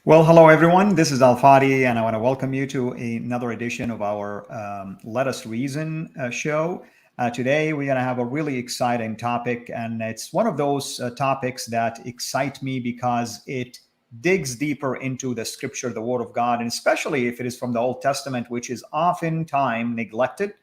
Well, hello everyone. This is Fadi, and I want to welcome you to another edition of our Let Us Reason show. Today, we're going to have a really exciting topic, and it's one of those topics that excite me because it digs deeper into the scripture, the Word of God, and especially if it is from the Old Testament, which is oftentimes neglected,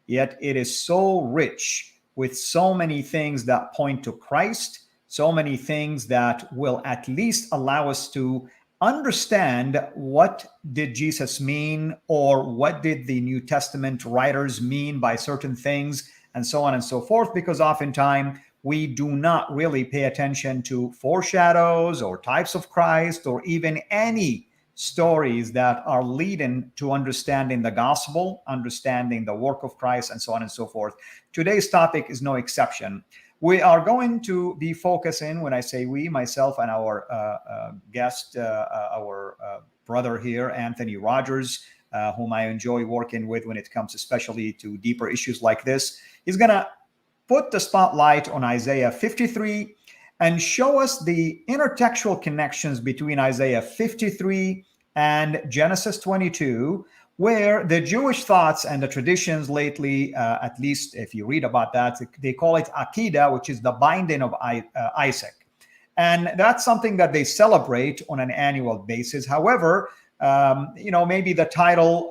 yet it is so rich with so many things that point to Christ, so many things that will at least allow us to understand what did Jesus mean, or what did the New Testament writers mean by certain things, and so on and so forth, because oftentimes we do not really pay attention to foreshadows or types of Christ, or even any stories that are leading to understanding the gospel, understanding the work of Christ, and so on and so forth. Today's topic is no exception. We are going to be focusing, when I say we, myself and our guest, our brother here, Anthony Rogers, whom I enjoy working with when it comes especially to deeper issues like this. He's going to put the spotlight on Isaiah 53 and show us the intertextual connections between Isaiah 53 and Genesis 22, where the Jewish thoughts and the traditions lately, at least if you read about that, they call it Akedah, which is the binding of Isaac. And that's something that they celebrate on an annual basis. However, maybe the title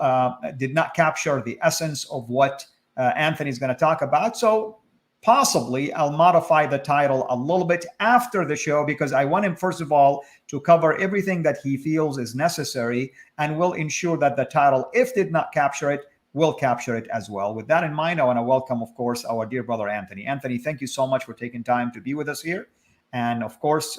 did not capture the essence of what Anthony's going to talk about. So possibly I'll modify the title a little bit after the show, because I want him, first of all, to cover everything that he feels is necessary, and will ensure that the title, if did not capture it, will capture it as well. With that in mind, I want to welcome, of course, our dear brother, Anthony. Anthony, thank you so much for taking time to be with us here. And of course,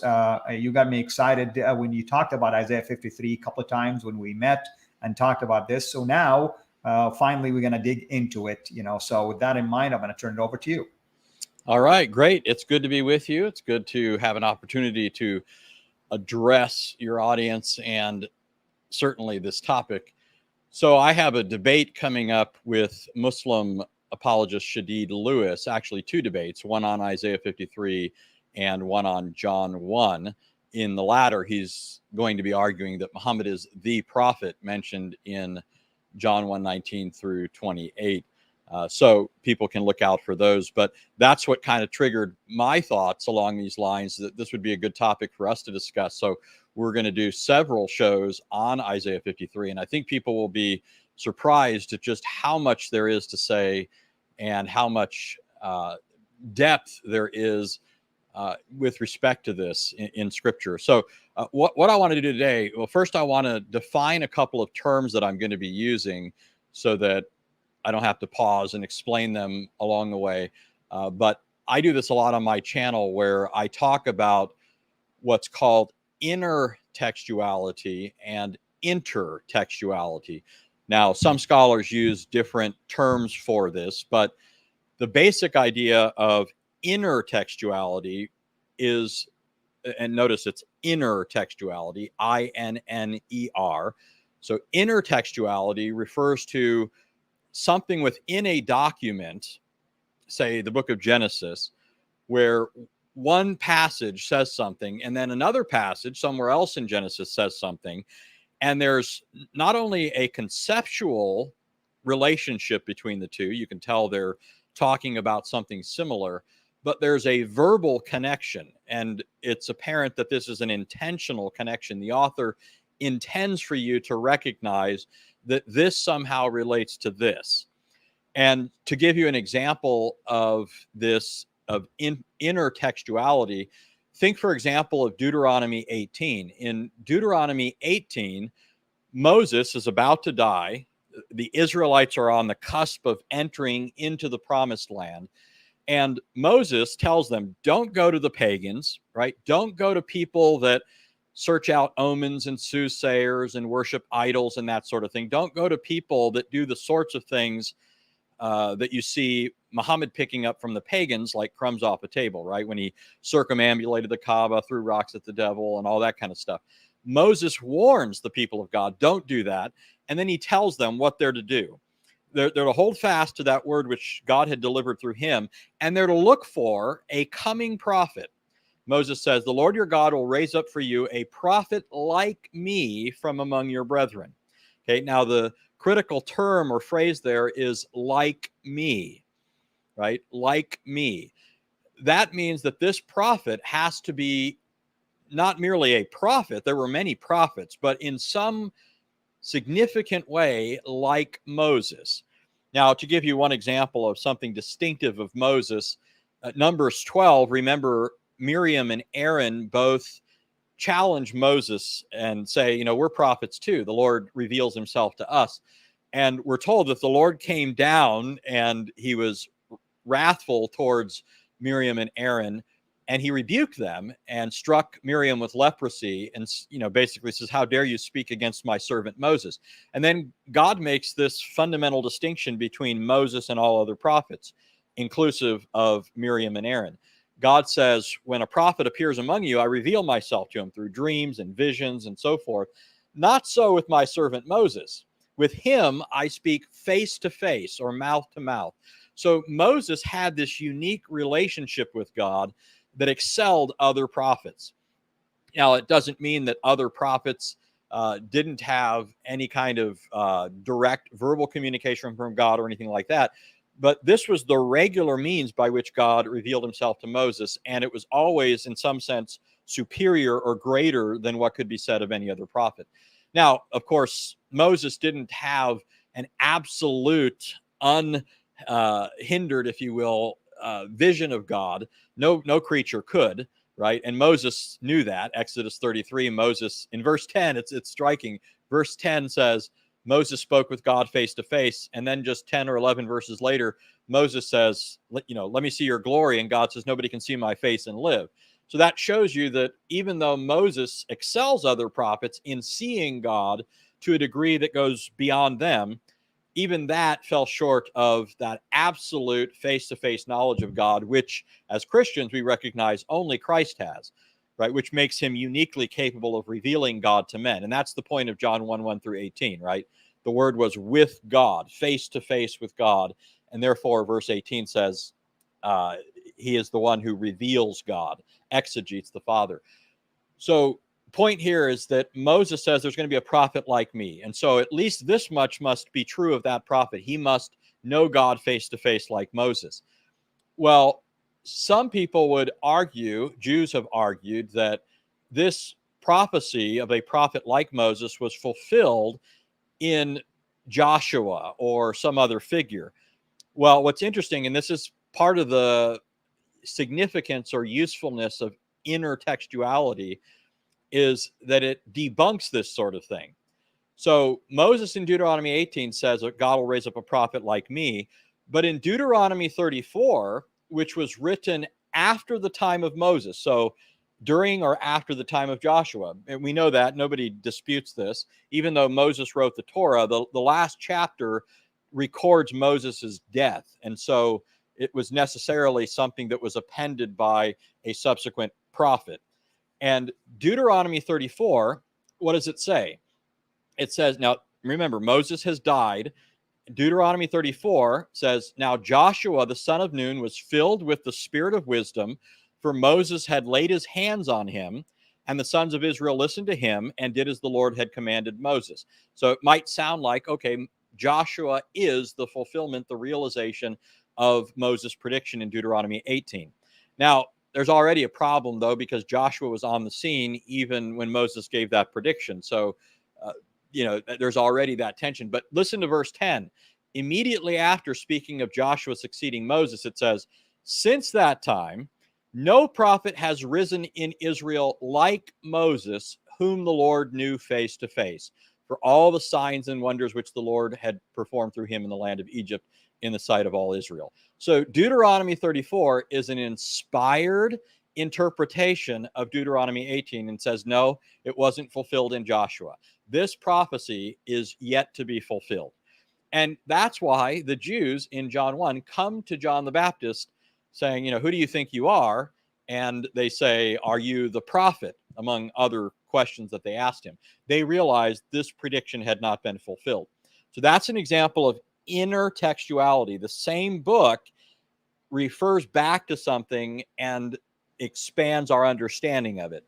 you got me excited when you talked about Isaiah 53 a couple of times when we met and talked about this. So now, finally, we're going to dig into it, So with that in mind, I'm going to turn it over to you. All right, great. It's good to be with you. It's good to have an opportunity to address your audience and certainly this topic. So I have a debate coming up with Muslim apologist Shadid Lewis, actually two debates, one on Isaiah 53 and one on John 1. In the latter, he's going to be arguing that Muhammad is the prophet mentioned in John 1:19 through 28. So people can look out for those. But that's what kind of triggered my thoughts along these lines, that this would be a good topic for us to discuss. So we're going to do several shows on Isaiah 53. And I think people will be surprised at just how much there is to say and how much depth there is with respect to this in Scripture. So what I want to do today, well, first I want to define a couple of terms that I'm going to be using so that I don't have to pause and explain them along the way. But I do this a lot on my channel, where I talk about what's called intertextuality and intertextuality. Now, some scholars use different terms for this, but the basic idea of intertextuality is, and notice it's intertextuality, I-N-N-E-R. So intertextuality refers to something within a document, say the book of Genesis, where one passage says something and then another passage somewhere else in Genesis says something. And there's not only a conceptual relationship between the two, you can tell they're talking about something similar, but there's a verbal connection. And it's apparent that this is an intentional connection. The author intends for you to recognize that this somehow relates to this. And to give you an example of this, of intertextuality, think, for example, of Deuteronomy 18. In Deuteronomy 18, Moses is about to die. The Israelites are on the cusp of entering into the promised land. And Moses tells them, don't go to the pagans, right? Don't go to people that search out omens and soothsayers and worship idols and that sort of thing. Don't go to people that do the sorts of things that you see Muhammad picking up from the pagans, like crumbs off a table, right? When he circumambulated the Kaaba, threw rocks at the devil, and all that kind of stuff. Moses warns the people of God, don't do that. And then he tells them what they're to do. They're to hold fast to that word which God had delivered through him, and they're to look for a coming prophet. Moses says, the Lord your God will raise up for you a prophet like me from among your brethren. Okay, now the critical term or phrase there is like me, right? Like me. That means that this prophet has to be not merely a prophet. There were many prophets, but in some significant way like Moses. Now, to give you one example of something distinctive of Moses, Numbers 12, remember Miriam and Aaron both challenge Moses and say, you know, we're prophets too. The Lord reveals himself to us. And we're told that the Lord came down and he was wrathful towards Miriam and Aaron, and he rebuked them and struck Miriam with leprosy and, you know, basically says, how dare you speak against my servant Moses? And then God makes this fundamental distinction between Moses and all other prophets, inclusive of Miriam and Aaron. God says, when a prophet appears among you, I reveal myself to him through dreams and visions and so forth. Not so with my servant Moses. With him, I speak face to face or mouth to mouth. So Moses had this unique relationship with God that excelled other prophets. Now, it doesn't mean that other prophets didn't have any kind of direct verbal communication from God or anything like that. But this was the regular means by which God revealed himself to Moses, and it was always, in some sense, superior or greater than what could be said of any other prophet. Now, of course, Moses didn't have an absolute, unhindered, if you will, vision of God. No creature could, right? And Moses knew that. Exodus 33, Moses, in verse 10, it's striking. Verse 10 says, Moses spoke with God face to face. And then just 10 or 11 verses later, Moses says, let me see your glory. And God says, nobody can see my face and live. So that shows you that even though Moses excels other prophets in seeing God to a degree that goes beyond them, even that fell short of that absolute face-to-face knowledge of God, which as Christians we recognize only Christ has, right? Which makes him uniquely capable of revealing God to men. And that's the point of John 1 through 18, right? The word was with God, face-to-face with God. And therefore, verse 18 says, he is the one who reveals God, exegetes the Father. So point here is that Moses says there's going to be a prophet like me. And so at least this much must be true of that prophet. He must know God face to face like Moses. Well, some people would argue, Jews have argued, that this prophecy of a prophet like Moses was fulfilled in Joshua or some other figure. Well, what's interesting, and this is part of the significance or usefulness of intertextuality, is that it debunks this sort of thing. So Moses in Deuteronomy 18 says that God will raise up a prophet like me. But in Deuteronomy 34, which was written after the time of Moses, so during or after the time of Joshua, and we know that, nobody disputes this, even though Moses wrote the Torah, the last chapter records Moses's death. And so it was necessarily something that was appended by a subsequent prophet. And Deuteronomy 34, what does it say? It says, now remember, Moses has died. Deuteronomy 34 says, now Joshua, the son of Nun, was filled with the spirit of wisdom, for Moses had laid his hands on him, and the sons of Israel listened to him and did as the Lord had commanded Moses. So it might sound like, okay, Joshua is the fulfillment, the realization of Moses' prediction in Deuteronomy 18. Now, there's already a problem, though, because Joshua was on the scene even when Moses gave that prediction. So, there's already that tension. But listen to verse 10. Immediately after speaking of Joshua succeeding Moses, it says, since that time, no prophet has risen in Israel like Moses, whom the Lord knew face to face, for all the signs and wonders which the Lord had performed through him in the land of Egypt in the sight of all Israel. So Deuteronomy 34 is an inspired interpretation of Deuteronomy 18 and says, no, it wasn't fulfilled in Joshua. This prophecy is yet to be fulfilled. And that's why the Jews in John 1 come to John the Baptist saying, who do you think you are? And they say, are you the prophet? Among other questions that they asked him. They realized this prediction had not been fulfilled. So that's an example of intertextuality. The same book refers back to something and expands our understanding of it.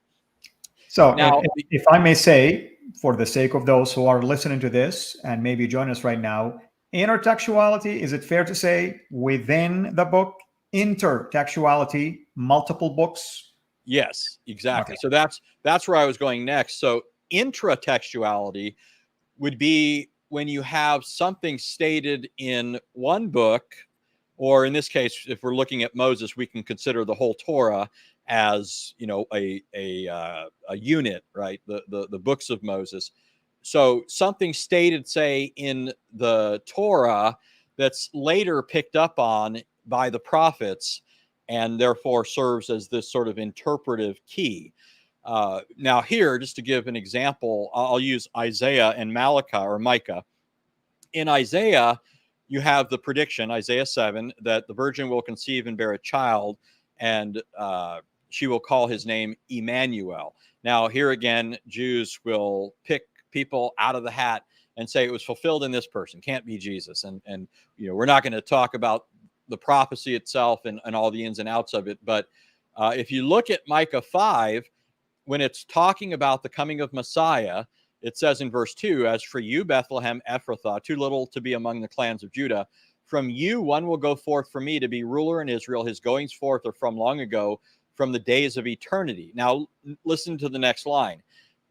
So, Now, if I may say, for the sake of those who are listening to this and maybe join us right now, intertextuality, is it fair to say within the book, intertextuality, multiple books? yes, exactly. Okay. So that's where I was going next. So intratextuality would be when you have something stated in one book, or in this case, if we're looking at Moses, we can consider the whole Torah as, you know, a unit, right? The books of Moses. So something stated, say, in the Torah that's later picked up on by the prophets, and therefore serves as this sort of interpretive key. Now here, just to give an example, I'll use Isaiah and Malachi or Micah. In Isaiah, you have the prediction, Isaiah 7, that the virgin will conceive and bear a child, and she will call his name Emmanuel. Now here again, Jews will pick people out of the hat and say it was fulfilled in this person, can't be Jesus. And you know, we're not going to talk about the prophecy itself and all the ins and outs of it, but if you look at Micah 5, when it's talking about the coming of Messiah, it says in verse 2, as for you, Bethlehem Ephrathah, too little to be among the clans of Judah, from you one will go forth for me to be ruler in Israel. His goings forth are from long ago, from the days of eternity. Now listen to the next line.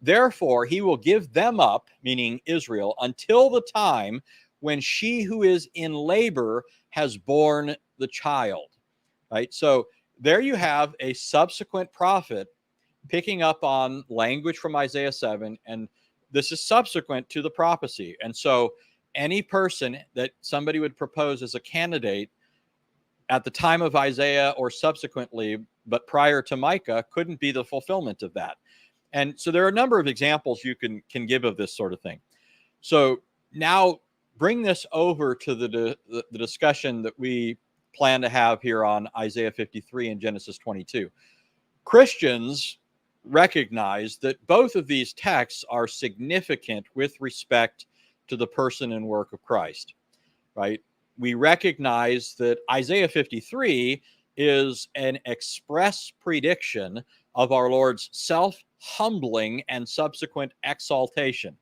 Therefore he will give them up, meaning Israel, until the time when she who is in labor has borne the child. Right? So there you have a subsequent prophet picking up on language from Isaiah 7, and this is subsequent to the prophecy. And so any person that somebody would propose as a candidate at the time of Isaiah or subsequently, but prior to Micah, couldn't be the fulfillment of that. And so there are a number of examples you can give of this sort of thing. So now bring this over to the discussion that we plan to have here on Isaiah 53 and Genesis 22. Christians recognize that both of these texts are significant with respect to the person and work of Christ, right? We recognize that Isaiah 53 is an express prediction of our Lord's self-humbling and subsequent exaltation,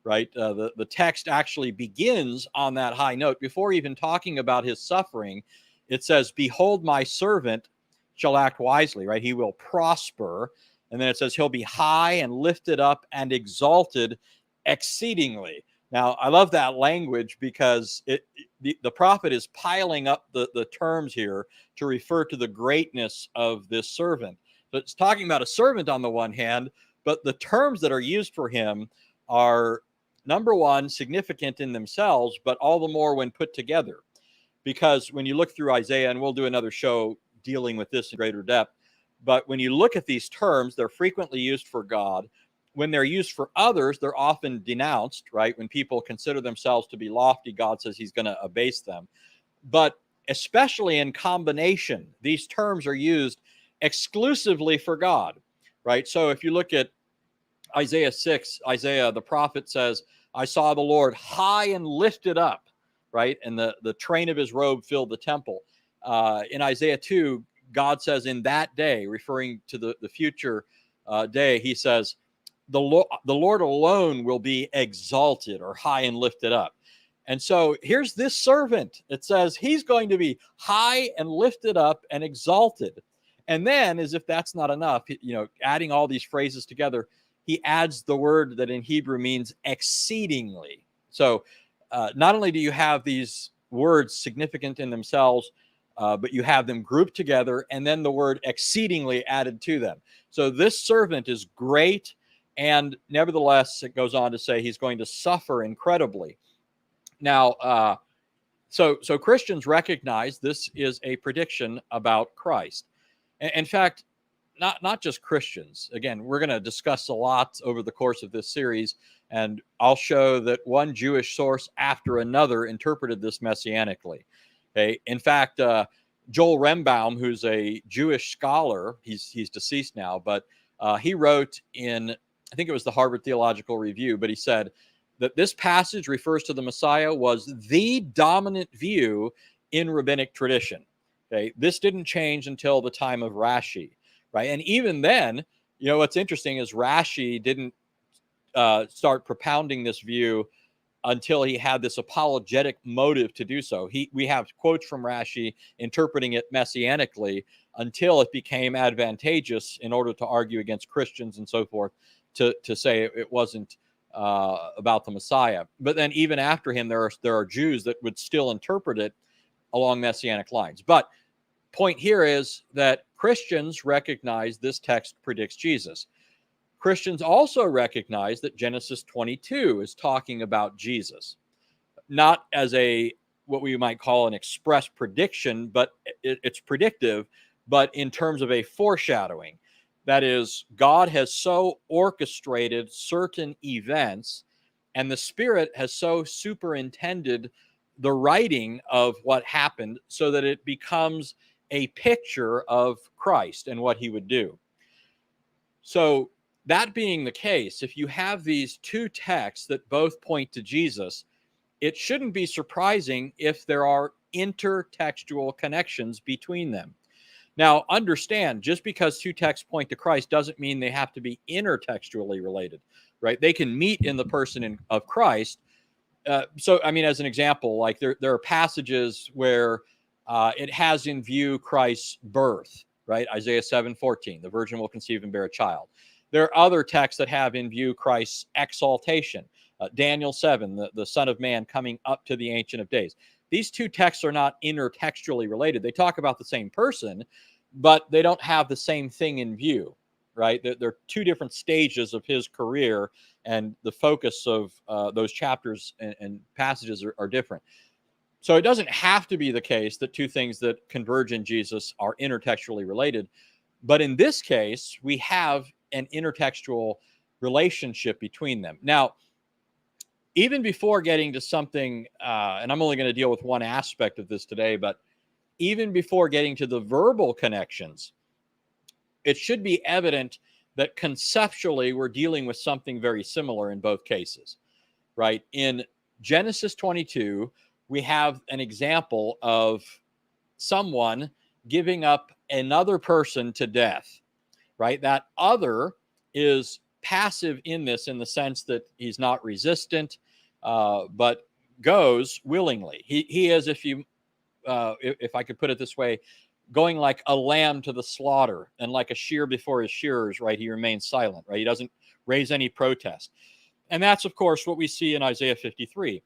right? The text actually begins on that high note. Before even talking about his suffering, it says, behold, my servant shall act wisely, right? He will prosper. And then it says he'll be high and lifted up and exalted exceedingly. Now, I love that language because the prophet is piling up the terms here to refer to the greatness of this servant. So it's talking about a servant on the one hand, but the terms that are used for him are, number one, significant in themselves, but all the more when put together. Because when you look through Isaiah, and we'll do another show dealing with this in greater depth, but when you look at these terms, they're frequently used for God. When they're used for others, they're often denounced, right? When people consider themselves to be lofty, God says he's going to abase them. But especially in combination, these terms are used exclusively for God, right? So if you look at Isaiah 6, Isaiah, the prophet says, I saw the Lord high and lifted up, right? And the train of his robe filled the temple. In Isaiah 2, God says in that day, referring to the future day, he says, the Lord alone will be exalted or high and lifted up. And so here's this servant. It says he's going to be high and lifted up and exalted. And then, as if that's not enough, you know, adding all these phrases together, he adds the word that in Hebrew means exceedingly. So not only do you have these words significant in themselves, but you have them grouped together and then the word exceedingly added to them. So this servant is great, and nevertheless, it goes on to say he's going to suffer incredibly. Now, so Christians recognize this is a prediction about Christ. In fact, not just Christians. Again, we're going to discuss a lot over the course of this series, and I'll show that one Jewish source after another interpreted this messianically. Okay. In fact, Joel Rembaum, who's a Jewish scholar, he's deceased now, but he wrote in, I think it was the Harvard Theological Review, but he said that this passage refers to the Messiah was the dominant view in rabbinic tradition. Okay, this didn't change until the time of Rashi. right? And even then, what's interesting is Rashi didn't start propounding this view until he had this apologetic motive to do so. We have quotes from Rashi interpreting it messianically until it became advantageous in order to argue against Christians and so forth to say it wasn't about the Messiah. But then even after him, there are Jews that would still interpret it along messianic lines. But point here is that Christians recognize this text predicts Jesus. Christians also recognize that Genesis 22 is talking about Jesus, not as what we might call an express prediction, but it's predictive, but in terms of a foreshadowing. That is, God has so orchestrated certain events, and the Spirit has so superintended the writing of what happened so that it becomes a picture of Christ and what he would do. So, that being the case, if you have these two texts that both point to Jesus, it shouldn't be surprising if there are intertextual connections between them. Now, understand, just because two texts point to Christ doesn't mean they have to be intertextually related, right? They can meet in the person of Christ. So, I mean, as an example, like there are passages where it has in view Christ's birth, right? Isaiah 7:14, the virgin will conceive and bear a child. There are other texts that have in view Christ's exaltation. Daniel 7, the Son of Man coming up to the Ancient of Days. These two texts are not intertextually related. They talk about the same person, but they don't have the same thing in view, right? They're two different stages of his career, and the focus of those chapters and passages are different. So it doesn't have to be the case that two things that converge in Jesus are intertextually related. But in this case, we have an intertextual relationship between them. Now, even before getting to something, and I'm only going to deal with one aspect of this today, but even before getting to the verbal connections, it should be evident that conceptually we're dealing with something very similar in both cases, right? In Genesis 22, we have an example of someone giving up another person to death, right? That other is passive in this, in the sense that he's not resistant, but goes willingly. He is, if I could put it this way, going like a lamb to the slaughter, and like a shear before his shearers, right? He remains silent, right? He doesn't raise any protest. And that's, of course, what we see in Isaiah 53.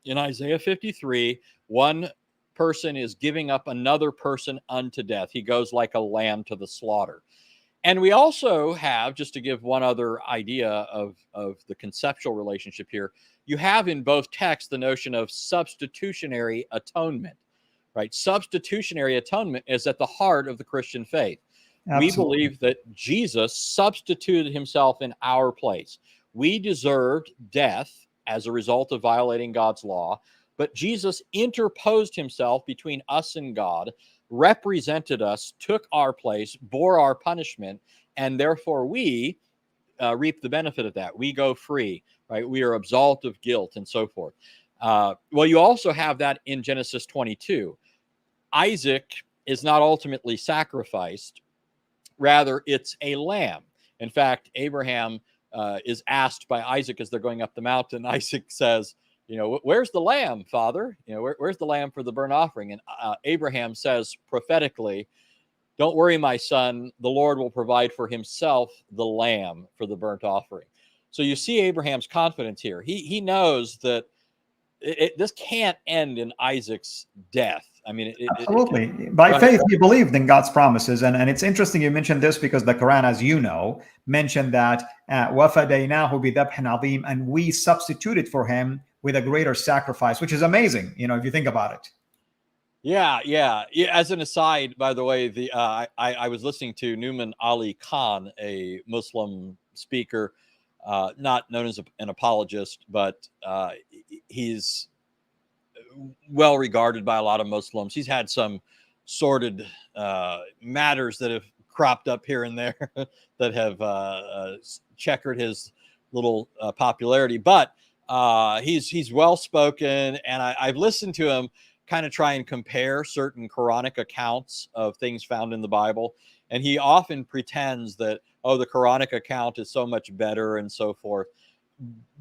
In Isaiah 53, one person is giving up another person unto death. He goes like a lamb to the slaughter. And we also have, just to give one other idea of the conceptual relationship here, you have in both texts the notion of substitutionary atonement, right? Substitutionary atonement is at the heart of the Christian faith. Absolutely. We believe that Jesus substituted himself in our place. We deserved death as a result of violating God's law, but Jesus interposed himself between us and God, represented us, took our place, bore our punishment, and therefore we reap the benefit of that. We go free, right? We are absolved of guilt and so forth. Well, you also have that in Genesis 22. Isaac is not ultimately sacrificed. Rather, it's a lamb. In fact, Abraham is asked by Isaac as they're going up the mountain. Isaac says, where's the lamb, Father? Where's the lamb for the burnt offering? And Abraham says prophetically, don't worry, my son, the Lord will provide for himself the lamb for the burnt offering. So you see Abraham's confidence here. He knows that this can't end in Isaac's death. I mean, absolutely. By faith, he believed in God's promises. And it's interesting you mentioned this, because the Quran, as you know, mentioned that وَفَدَيْنَاهُ بِذَبْحٍ عَظِيمٍ, and we substituted for him with a greater sacrifice, which is amazing, if you think about it. Yeah. As an aside, by the way, I was listening to Numan Ali Khan, a Muslim speaker, not known as an apologist, but he's well regarded by a lot of Muslims. He's had some sordid matters that have cropped up here and there that have checkered his little popularity. But he's well spoken, and I've listened to him. kind of try and compare certain Quranic accounts of things found in the Bible. And he often pretends that, oh, the Quranic account is so much better and so forth.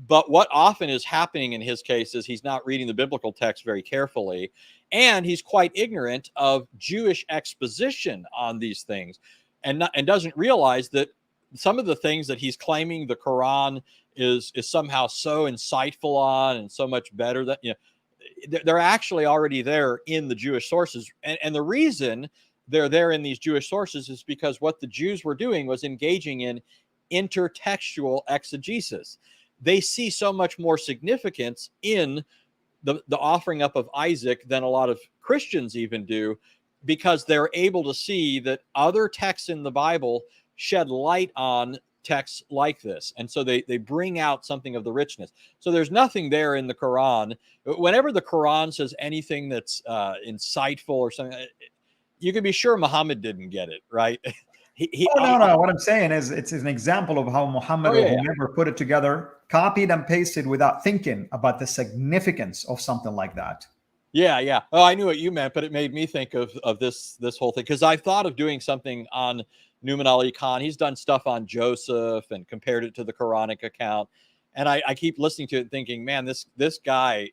But what often is happening in his case is he's not reading the biblical text very carefully, and he's quite ignorant of Jewish exposition on these things, and doesn't realize that some of the things that he's claiming the Quran is somehow so insightful on and so much better that, they're actually already there in the Jewish sources. And the reason they're there in these Jewish sources is because what the Jews were doing was engaging in intertextual exegesis. They see so much more significance in the offering up of Isaac than a lot of Christians even do, because they're able to see that other texts in the Bible shed light on texts like this. And so they bring out something of the richness. So there's nothing there in the Quran. Whenever the Quran says anything that's insightful or something, you can be sure Muhammad didn't get it, right? No. What I'm saying is it's an example of how Muhammad or whomever put it together, copied and pasted without thinking about the significance of something like that. Yeah. Oh, I knew what you meant, but it made me think of this whole thing, because I thought of doing something on Numan Ali Khan. He's done stuff on Joseph and compared it to the Quranic account. And I keep listening to it thinking, man, this guy,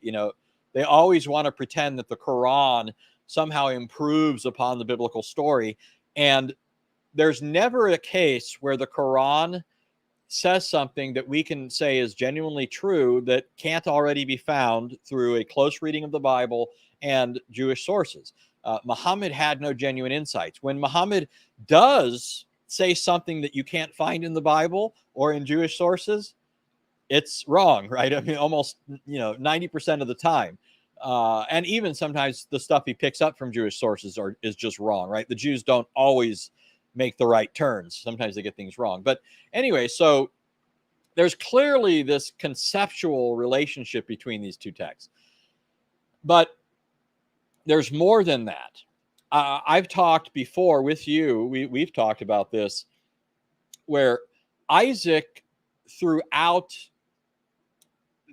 they always want to pretend that the Quran somehow improves upon the biblical story. And there's never a case where the Quran says something that we can say is genuinely true that can't already be found through a close reading of the Bible and Jewish sources. Muhammad had no genuine insights. When Muhammad does say something that you can't find in the Bible or in Jewish sources, it's wrong, right? I mean, almost 90% of the time. And even sometimes the stuff he picks up from Jewish sources is just wrong, right? The Jews don't always make the right turns. Sometimes they get things wrong. But anyway, so there's clearly this conceptual relationship between these two texts. But there's more than that. I've talked before with you, we've talked about this, where Isaac, throughout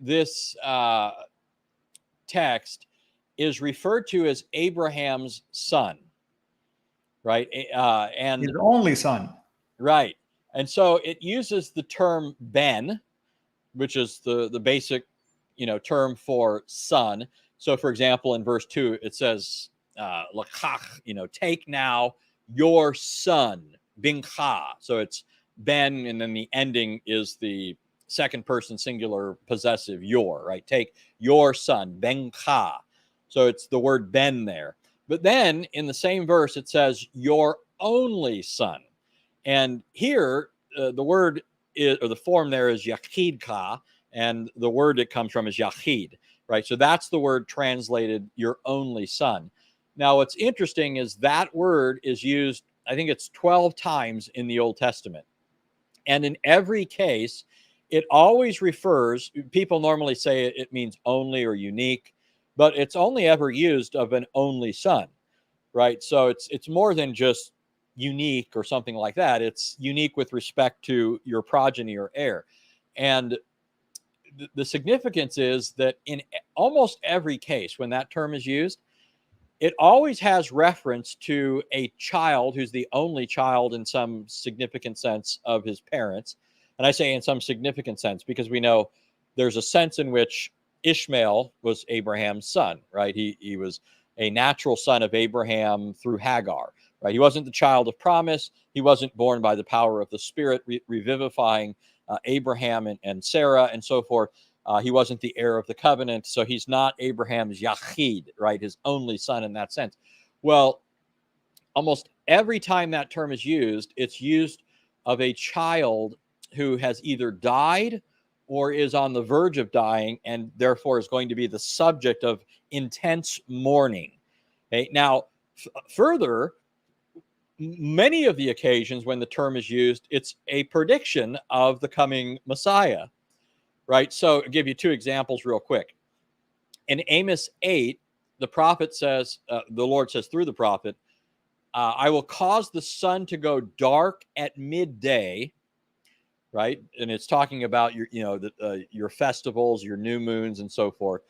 this text, is referred to as Abraham's son. Right. And his only son. Right. And so it uses the term ben, which is the basic, term for son. So, for example, in verse 2, it says, lakach, take now your son, bincha. So it's ben, and then the ending is the second person singular possessive, your, right? Take your son, bencha. So it's the word ben there. But then in the same verse, it says your only son. And here, the word is, or the form there is yachidka, and the word it comes from is yachid, right? So that's the word translated your only son. Now, what's interesting is that word is used, I think it's 12 times in the Old Testament. And in every case, it always refers, people normally say it means only or unique, but it's only ever used of an only son, right? So it's more than just unique or something like that. It's unique with respect to your progeny or heir. And the significance is that in almost every case when that term is used, it always has reference to a child who's the only child in some significant sense of his parents. And I say in some significant sense because we know there's a sense in which Ishmael was Abraham's son, right? He was a natural son of Abraham through Hagar, right? He wasn't the child of promise. He wasn't born by the power of the Spirit, revivifying Abraham and Sarah and so forth. He wasn't the heir of the covenant. So he's not Abraham's Yachid, right? His only son in that sense. Well, almost every time that term is used, it's used of a child who has either died or is on the verge of dying, and therefore is going to be the subject of intense mourning. Okay? Now, further, many of the occasions when the term is used, it's a prediction of the coming Messiah, right? So I'll give you two examples real quick. In Amos 8, the prophet says, the Lord says through the prophet, I will cause the sun to go dark at midday, right? And it's talking about your festivals, your new moons, and so forth.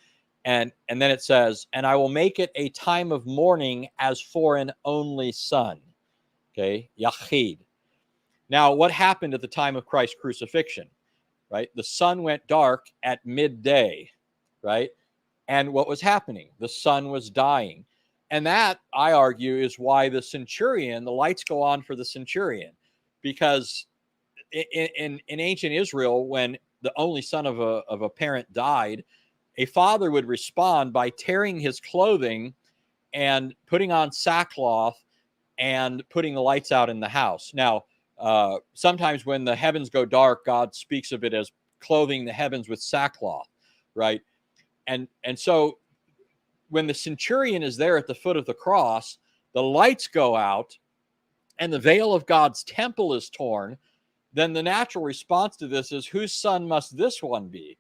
And then it says, and I will make it a time of mourning as for an only son. Okay, Yachid. Now, what happened at the time of Christ's crucifixion? Right? The sun went dark at midday, right? And what was happening? The sun was dying. And that, I argue, is why the centurion, the lights go on for the centurion. Because in ancient Israel, when the only son of a parent died, a father would respond by tearing his clothing and putting on sackcloth and putting the lights out in the house. Now, sometimes when the heavens go dark, God speaks of it as clothing the heavens with sackcloth, right? And so when the centurion is there at the foot of the cross, the lights go out and the veil of God's temple is torn, then the natural response to this is, whose son must this one be?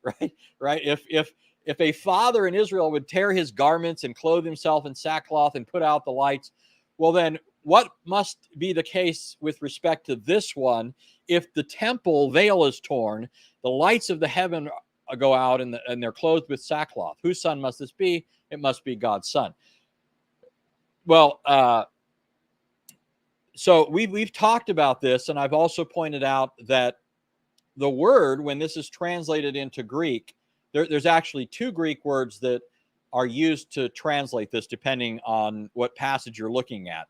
Right? If a father in Israel would tear his garments and clothe himself in sackcloth and put out the lights, well, then what must be the case with respect to this one? If the temple veil is torn, the lights of the heaven go out, and they're clothed with sackcloth. Whose son must this be? It must be God's son. Well, so we've talked about this, and I've also pointed out that the word, when this is translated into Greek, there's actually two Greek words that are used to translate this, depending on what passage you're looking at.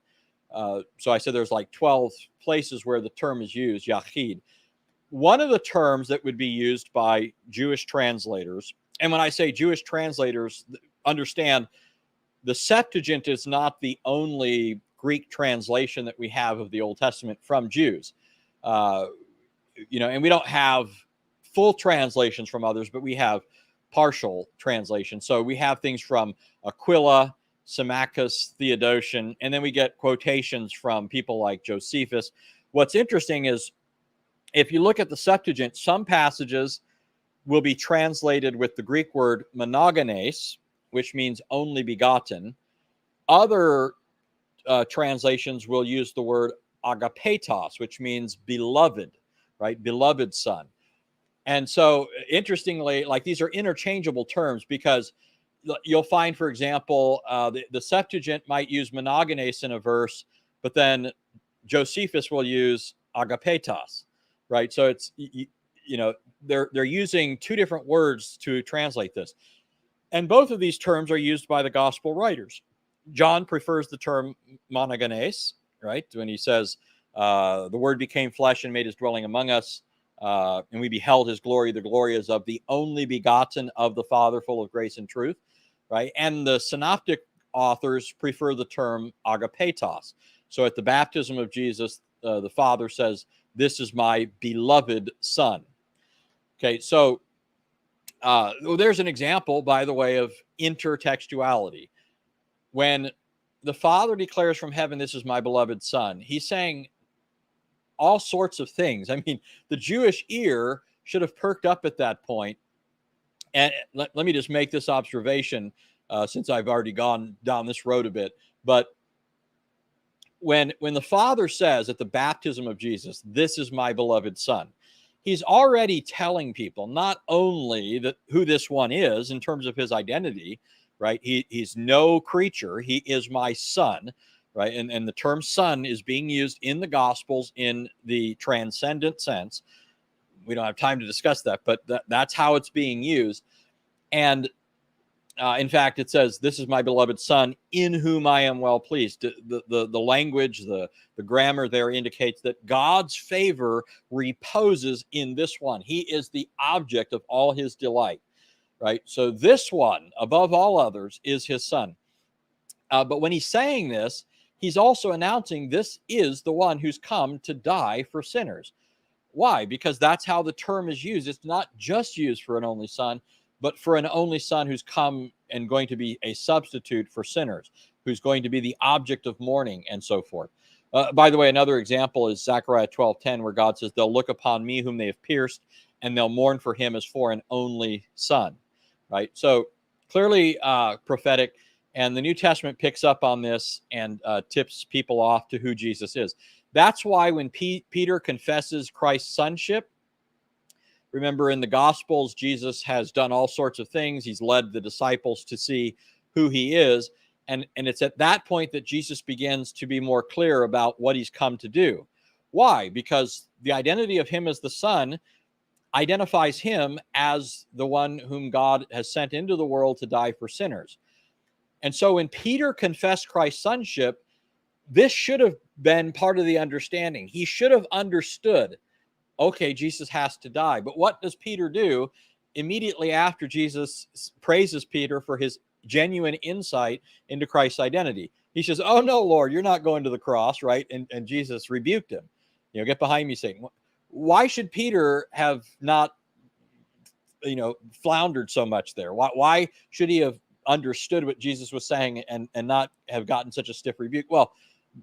So I said there's like 12 places where the term is used, Yachid. One of the terms that would be used by Jewish translators, and when I say Jewish translators, understand the Septuagint is not the only Greek translation that we have of the Old Testament from Jews. And we don't have full translations from others, but we have partial translations. So we have things from Aquila, Symmachus, Theodotion, and then we get quotations from people like Josephus. What's interesting is, if you look at the Septuagint, some passages will be translated with the Greek word monogenes, which means only begotten. Other translations will use the word agapetos, which means beloved, right? Beloved son. And so, interestingly, like, these are interchangeable terms, because you'll find, for example, the Septuagint might use monogenes in a verse, but then Josephus will use agapetos, right? So it's, they're using two different words to translate this. And both of these terms are used by the gospel writers. John prefers the term monogenes, right? When he says, the word became flesh and made his dwelling among us, and we beheld his glory. The glory is of the only begotten of the Father, full of grace and truth, right? And the synoptic authors prefer the term agapetos. So at the baptism of Jesus, the Father says, "This is my beloved Son." Okay, so there's an example, by the way, of intertextuality. When the Father declares from heaven, "This is my beloved Son," he's saying all sorts of things. I mean, the Jewish ear should have perked up at that point. And let me just make this observation, since I've already gone down this road a bit. But when the Father says at the baptism of Jesus, "This is my beloved Son," he's already telling people not only that who this one is in terms of his identity, right? He's no creature. He is my son, right? And the term son is being used in the Gospels in the transcendent sense. We don't have time to discuss that, but that's how it's being used. And in fact, it says, "This is my beloved Son, in whom I am well pleased." The language, the grammar there indicates that God's favor reposes in this one. He is the object of all his delight, right? So this one, above all others, is his Son. But when he's saying this, he's also announcing this is the one who's come to die for sinners. Why? Because that's how the term is used. It's not just used for an only son, but for an only son who's come and going to be a substitute for sinners, who's going to be the object of mourning, and so forth. By the way, another example is Zechariah 12:10, where God says, "They'll look upon me whom they have pierced, and they'll mourn for him as for an only son." Right? So clearly prophetic, and the New Testament picks up on this and tips people off to who Jesus is. That's why when Peter confesses Christ's sonship, Remember, in the Gospels, Jesus has done all sorts of things. He's led the disciples to see who he is. And it's at that point that Jesus begins to be more clear about what he's come to do. Why? Because the identity of him as the Son identifies him as the one whom God has sent into the world to die for sinners. And so when Peter confessed Christ's sonship, this should have been part of the understanding. He should have understood, okay, Jesus has to die. But what does Peter do immediately after Jesus praises Peter for his genuine insight into Christ's identity? He says, oh, no, Lord, you're not going to the cross, right? And Jesus rebuked him. Get behind me, Satan. Why should Peter have not, floundered so much there? Why should he have understood what Jesus was saying and not have gotten such a stiff rebuke? Well,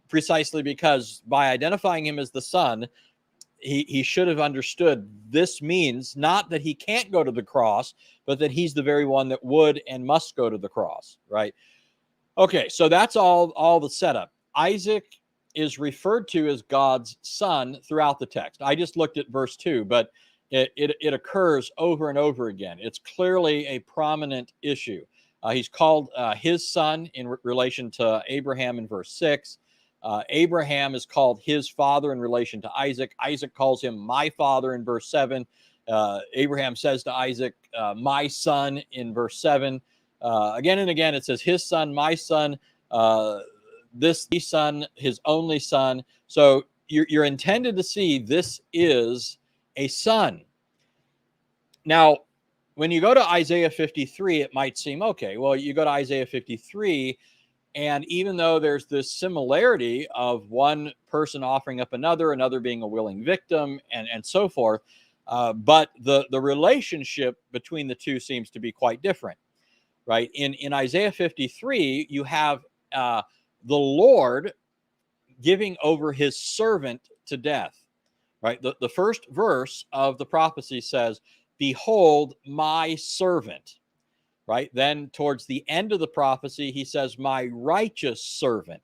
precisely because by identifying him as the Son, he should have understood this means not that he can't go to the cross, but that he's the very one that would and must go to the cross, right? Okay, so that's all the setup. Isaac is referred to as God's son throughout the text. I just looked at verse 2, but it occurs over and over again. It's clearly a prominent issue. He's called his son in relation to Abraham in verse 6. Abraham is called his father in relation to Isaac. Isaac calls him my father in verse 7. Abraham says to Isaac, my son in verse 7. Again and again, it says his son, my son, this son, his only son. So you're intended to see this is a son. Now, when you go to Isaiah 53, it might seem, okay, well, you go to Isaiah 53, and even though there's this similarity of one person offering up another being a willing victim, and so forth, but the relationship between the two seems to be quite different, right? In Isaiah 53, you have the Lord giving over his servant to death, right? The first verse of the prophecy says, behold, my servant. Right? Then towards the end of the prophecy, he says, my righteous servant.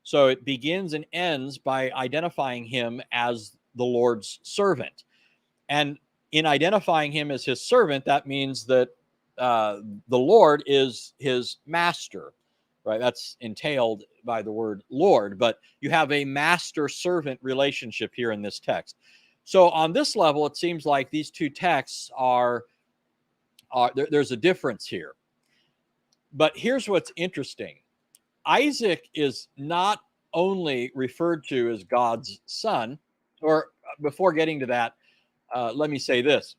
So it begins and ends by identifying him as the Lord's servant. And in identifying him as his servant, that means that the Lord is his master, right? That's entailed by the word Lord, but you have a master-servant relationship here in this text. So on this level, it seems like these two texts there's a difference here. But here's what's interesting. Isaac is not only referred to as God's son, or before getting to that, let me say this.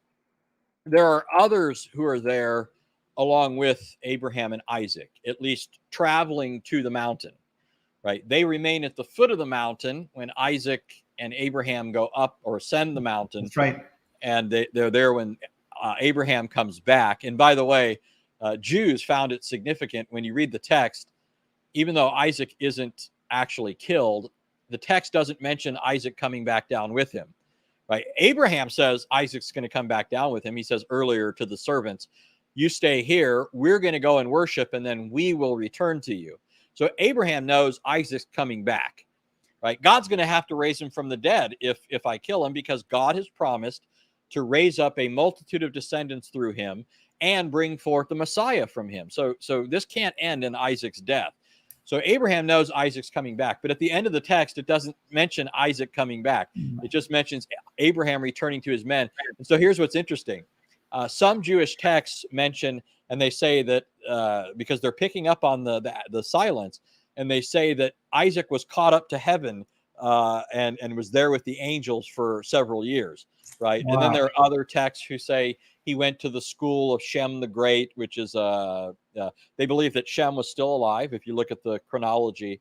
There are others who are there along with Abraham and Isaac, at least traveling to the mountain, right? They remain at the foot of the mountain when Isaac and Abraham go up or ascend the mountain. That's right. And they're there when Abraham comes back. And by the way, Jews found it significant when you read the text, even though Isaac isn't actually killed, the text doesn't mention Isaac coming back down with him, right? Abraham says Isaac's going to come back down with him. He says earlier to the servants, you stay here, we're going to go and worship, and then we will return to you. So Abraham knows Isaac's coming back, right? God's going to have to raise him from the dead if I kill him, because God has promised to raise up a multitude of descendants through him and bring forth the Messiah from him. So this can't end in Isaac's death. So Abraham knows Isaac's coming back, but at the end of the text, it doesn't mention Isaac coming back. It just mentions Abraham returning to his men. And so here's what's interesting. Some Jewish texts mention, and they say that because they're picking up on the silence, and they say that Isaac was caught up to heaven and was there with the angels for several years, right? Wow. And then there are other texts who say he went to the school of Shem the Great, which is they believe that Shem was still alive. If you look at the chronology,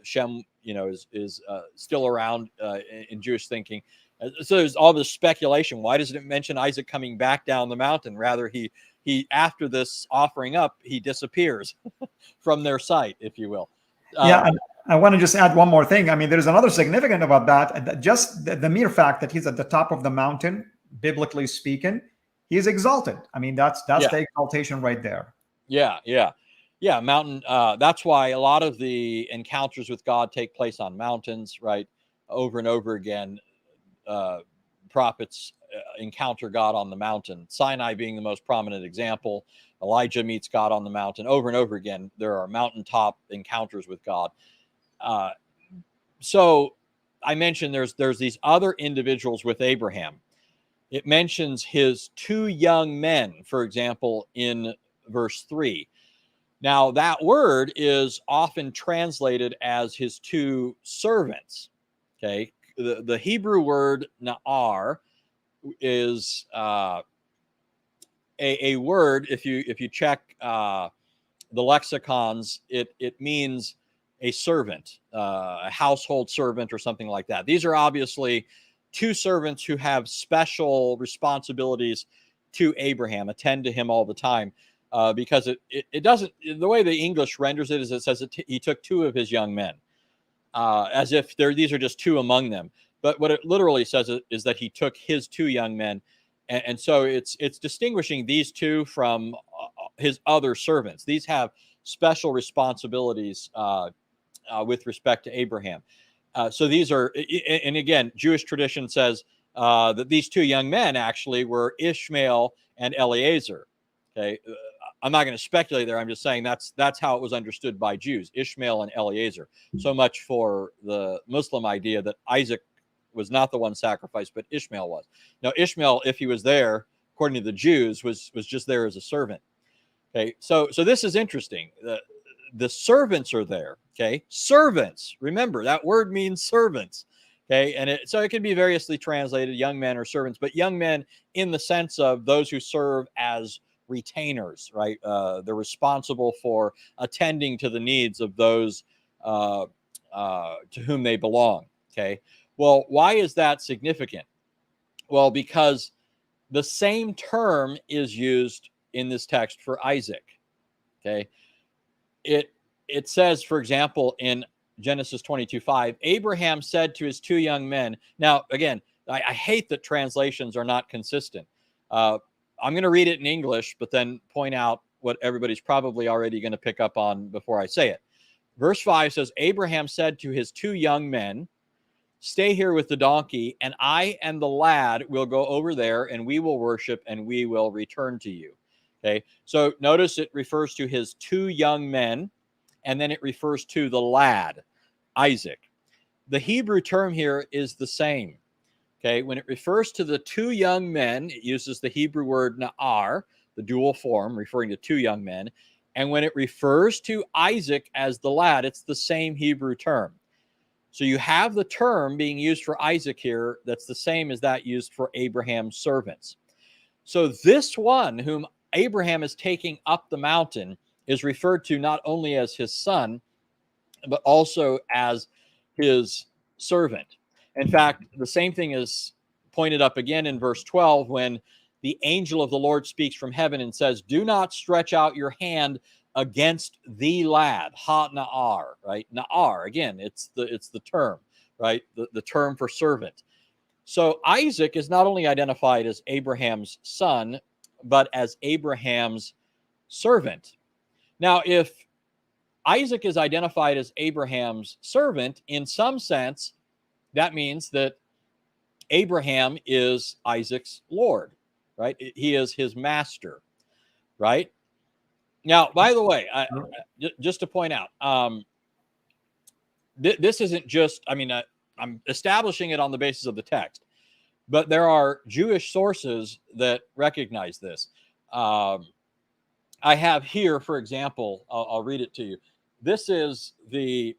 Shem, is still around in Jewish thinking. So there's all this speculation. Why doesn't it mention Isaac coming back down the mountain? Rather, he after this offering up, he disappears from their sight, if you will. Yeah, I want to just add one more thing. I mean, there's another significant about that. Just the mere fact that he's at the top of the mountain, biblically speaking, he is exalted. I mean, that's the exaltation right there. Yeah. Mountain. That's why a lot of the encounters with God take place on mountains, right? Over and over again, prophets encounter God on the mountain, Sinai being the most prominent example. Elijah meets God on the mountain over and over again. There are mountaintop encounters with God. So I mentioned there's these other individuals with Abraham. It mentions his 2 young men, for example, in verse 3. Now, that word is often translated as his 2 servants. Okay. The Hebrew word na'ar is a word, if you check the lexicons, it means a servant, a household servant or something like that. These are obviously 2 servants who have special responsibilities to Abraham, attend to him all the time, because it doesn't, the way the English renders it is it says he took 2 of his young men, as if these are just 2 among them. But what it literally says is that he took his 2 young men. And so it's distinguishing these 2 from his other servants. These have special responsibilities with respect to Abraham. So these are, and again, Jewish tradition says that these 2 young men actually were Ishmael and Eliezer. Okay, I'm not going to speculate there. I'm just saying that's how it was understood by Jews, Ishmael and Eliezer. So much for the Muslim idea that Isaac was not the one sacrificed, but Ishmael was. Now, Ishmael, if he was there, according to the Jews, was just there as a servant. Okay, so this is interesting. The servants are there. Okay, servants. Remember, that word means servants. Okay, and so it can be variously translated, young men or servants, but young men in the sense of those who serve as retainers, right? They're responsible for attending to the needs of those to whom they belong. Okay. Well, why is that significant? Well, because the same term is used in this text for Isaac. Okay. It says, for example, in Genesis 22:5, Abraham said to his 2 young men. Now, again, I hate that translations are not consistent. I'm going to read it in English, but then point out what everybody's probably already going to pick up on before I say it. Verse 5 says, Abraham said to his 2 young men, stay here with the donkey, and I and the lad will go over there, and we will worship, and we will return to you. Okay, so notice it refers to his 2 young men, and then it refers to the lad, Isaac. The Hebrew term here is the same. Okay, when it refers to the 2 young men, it uses the Hebrew word na'ar, the dual form, referring to 2 young men. And when it refers to Isaac as the lad, it's the same Hebrew term. So you have the term being used for Isaac here that's the same as that used for Abraham's servants. So this one whom Abraham is taking up the mountain is referred to not only as his son, but also as his servant. In fact, the same thing is pointed up again in verse 12 when the angel of the Lord speaks from heaven and says, do not stretch out your hand against the lad, ha-na'ar, right? Na'ar, again, it's the term, right? The term for servant. So Isaac is not only identified as Abraham's son, but as Abraham's servant. Now, if Isaac is identified as Abraham's servant, in some sense, that means that Abraham is Isaac's Lord, right? He is his master, right? Now, by the way, just to point out, this isn't just, I'm establishing it on the basis of the text, but there are Jewish sources that recognize this. I have here, for example, I'll read it to you. This is the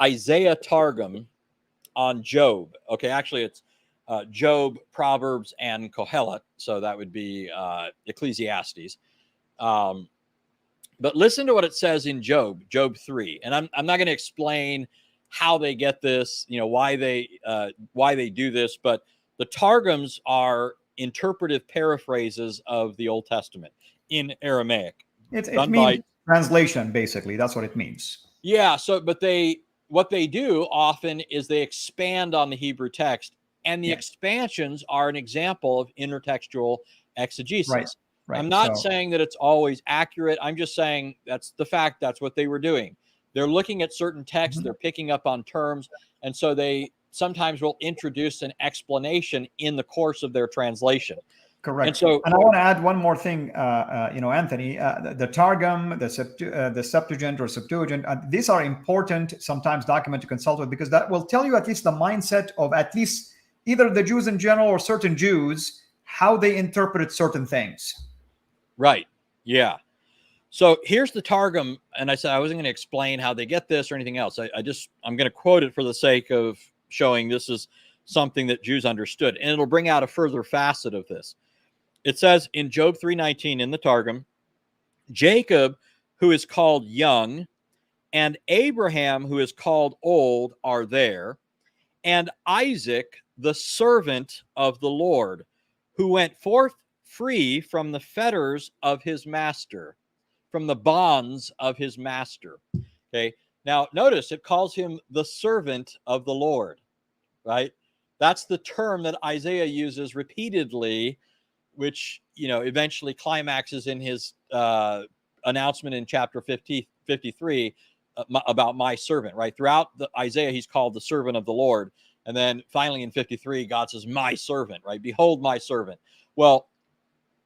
Isaiah Targum on Job. Okay, actually, it's Job, Proverbs, and Kohelet. So that would be Ecclesiastes. But listen to what it says in Job 3. And I'm not going to explain how they get this, why they do this, but the Targums are interpretive paraphrases of the Old Testament in Aramaic. It means translation, basically. That's what it means. Yeah. So, but what they do often is they expand on the Hebrew text, and the expansions are an example of intertextual exegesis. Right. I'm not saying that it's always accurate. I'm just saying that's the fact. That's what they were doing. They're looking at certain texts. They're picking up on terms. And so they sometimes will introduce an explanation in the course of their translation. Correct. And so, and I want to add one more thing, Anthony. The Targum, the Septuagint or Septuagint, these are important sometimes document to consult with, because that will tell you at least the mindset of at least either the Jews in general or certain Jews, how they interpreted certain things. Right. Yeah. So here's the Targum, and I said I wasn't going to explain how they get this or anything else. I'm going to quote it for the sake of showing this is something that Jews understood, and it'll bring out a further facet of this. It says in Job 3:19 in the Targum, Jacob, who is called young, and Abraham, who is called old, are there, and Isaac, the servant of the Lord, who went forth free from the fetters of his master, from the bonds of his master. Okay. Now, notice it calls him the servant of the Lord, right? That's the term that Isaiah uses repeatedly, which, eventually climaxes in his announcement in chapter 53 about my servant, right? Throughout Isaiah, he's called the servant of the Lord. And then finally in 53, God says, my servant, right? Behold, my servant. Well,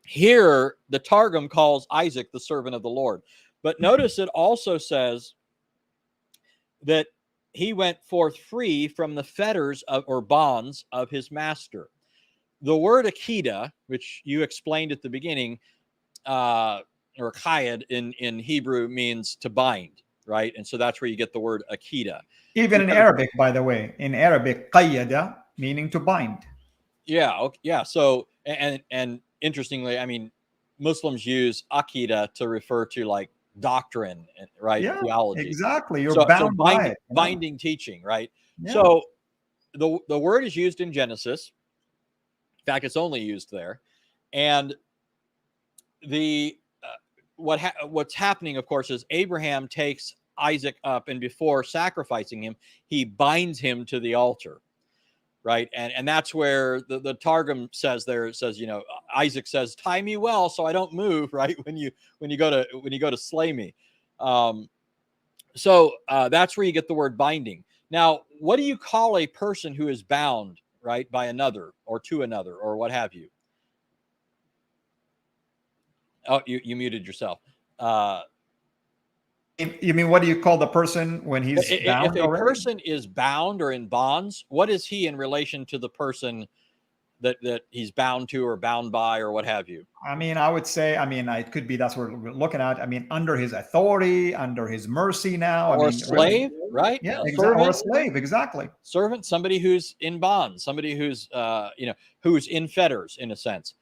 here, the Targum calls Isaac the servant of the Lord. But notice it also says that he went forth free from the fetters or bonds of his master. The word Akedah, which you explained at the beginning, or Chayed in Hebrew, means to bind, right? And so that's where you get the word Akedah. Even in Arabic, by the way, in Arabic, qayyada, meaning to bind. Yeah. Okay, yeah. So, and interestingly, I mean, Muslims use Akedah to refer to like doctrine, right? Yeah, Theology. exactly. You're bound by it. Binding teaching, right? Yeah. So the word is used in Genesis. In fact, it's only used there. And the what's happening, of course, is Abraham takes Isaac up, and before sacrificing him, he binds him to the altar, right? And that's where the Targum says there. It says, Isaac says, "Tie me well so I don't move," right? When you go to slay me. So that's where you get the word binding. Now, what do you call a person who is bound, right, by another or to another or what have you? Oh, you muted yourself. You mean, what do you call the person when he's bound? If a person is bound or in bonds, what is he in relation to the person that he's bound to or bound by or what have you? I mean, I would say, it could be that's what we're looking at. I mean, under his authority, under his mercy now. Or a slave, really. right? Yeah, exactly. Or a slave, exactly. Servant, somebody who's in bonds, somebody who's, who's in fetters, in a sense.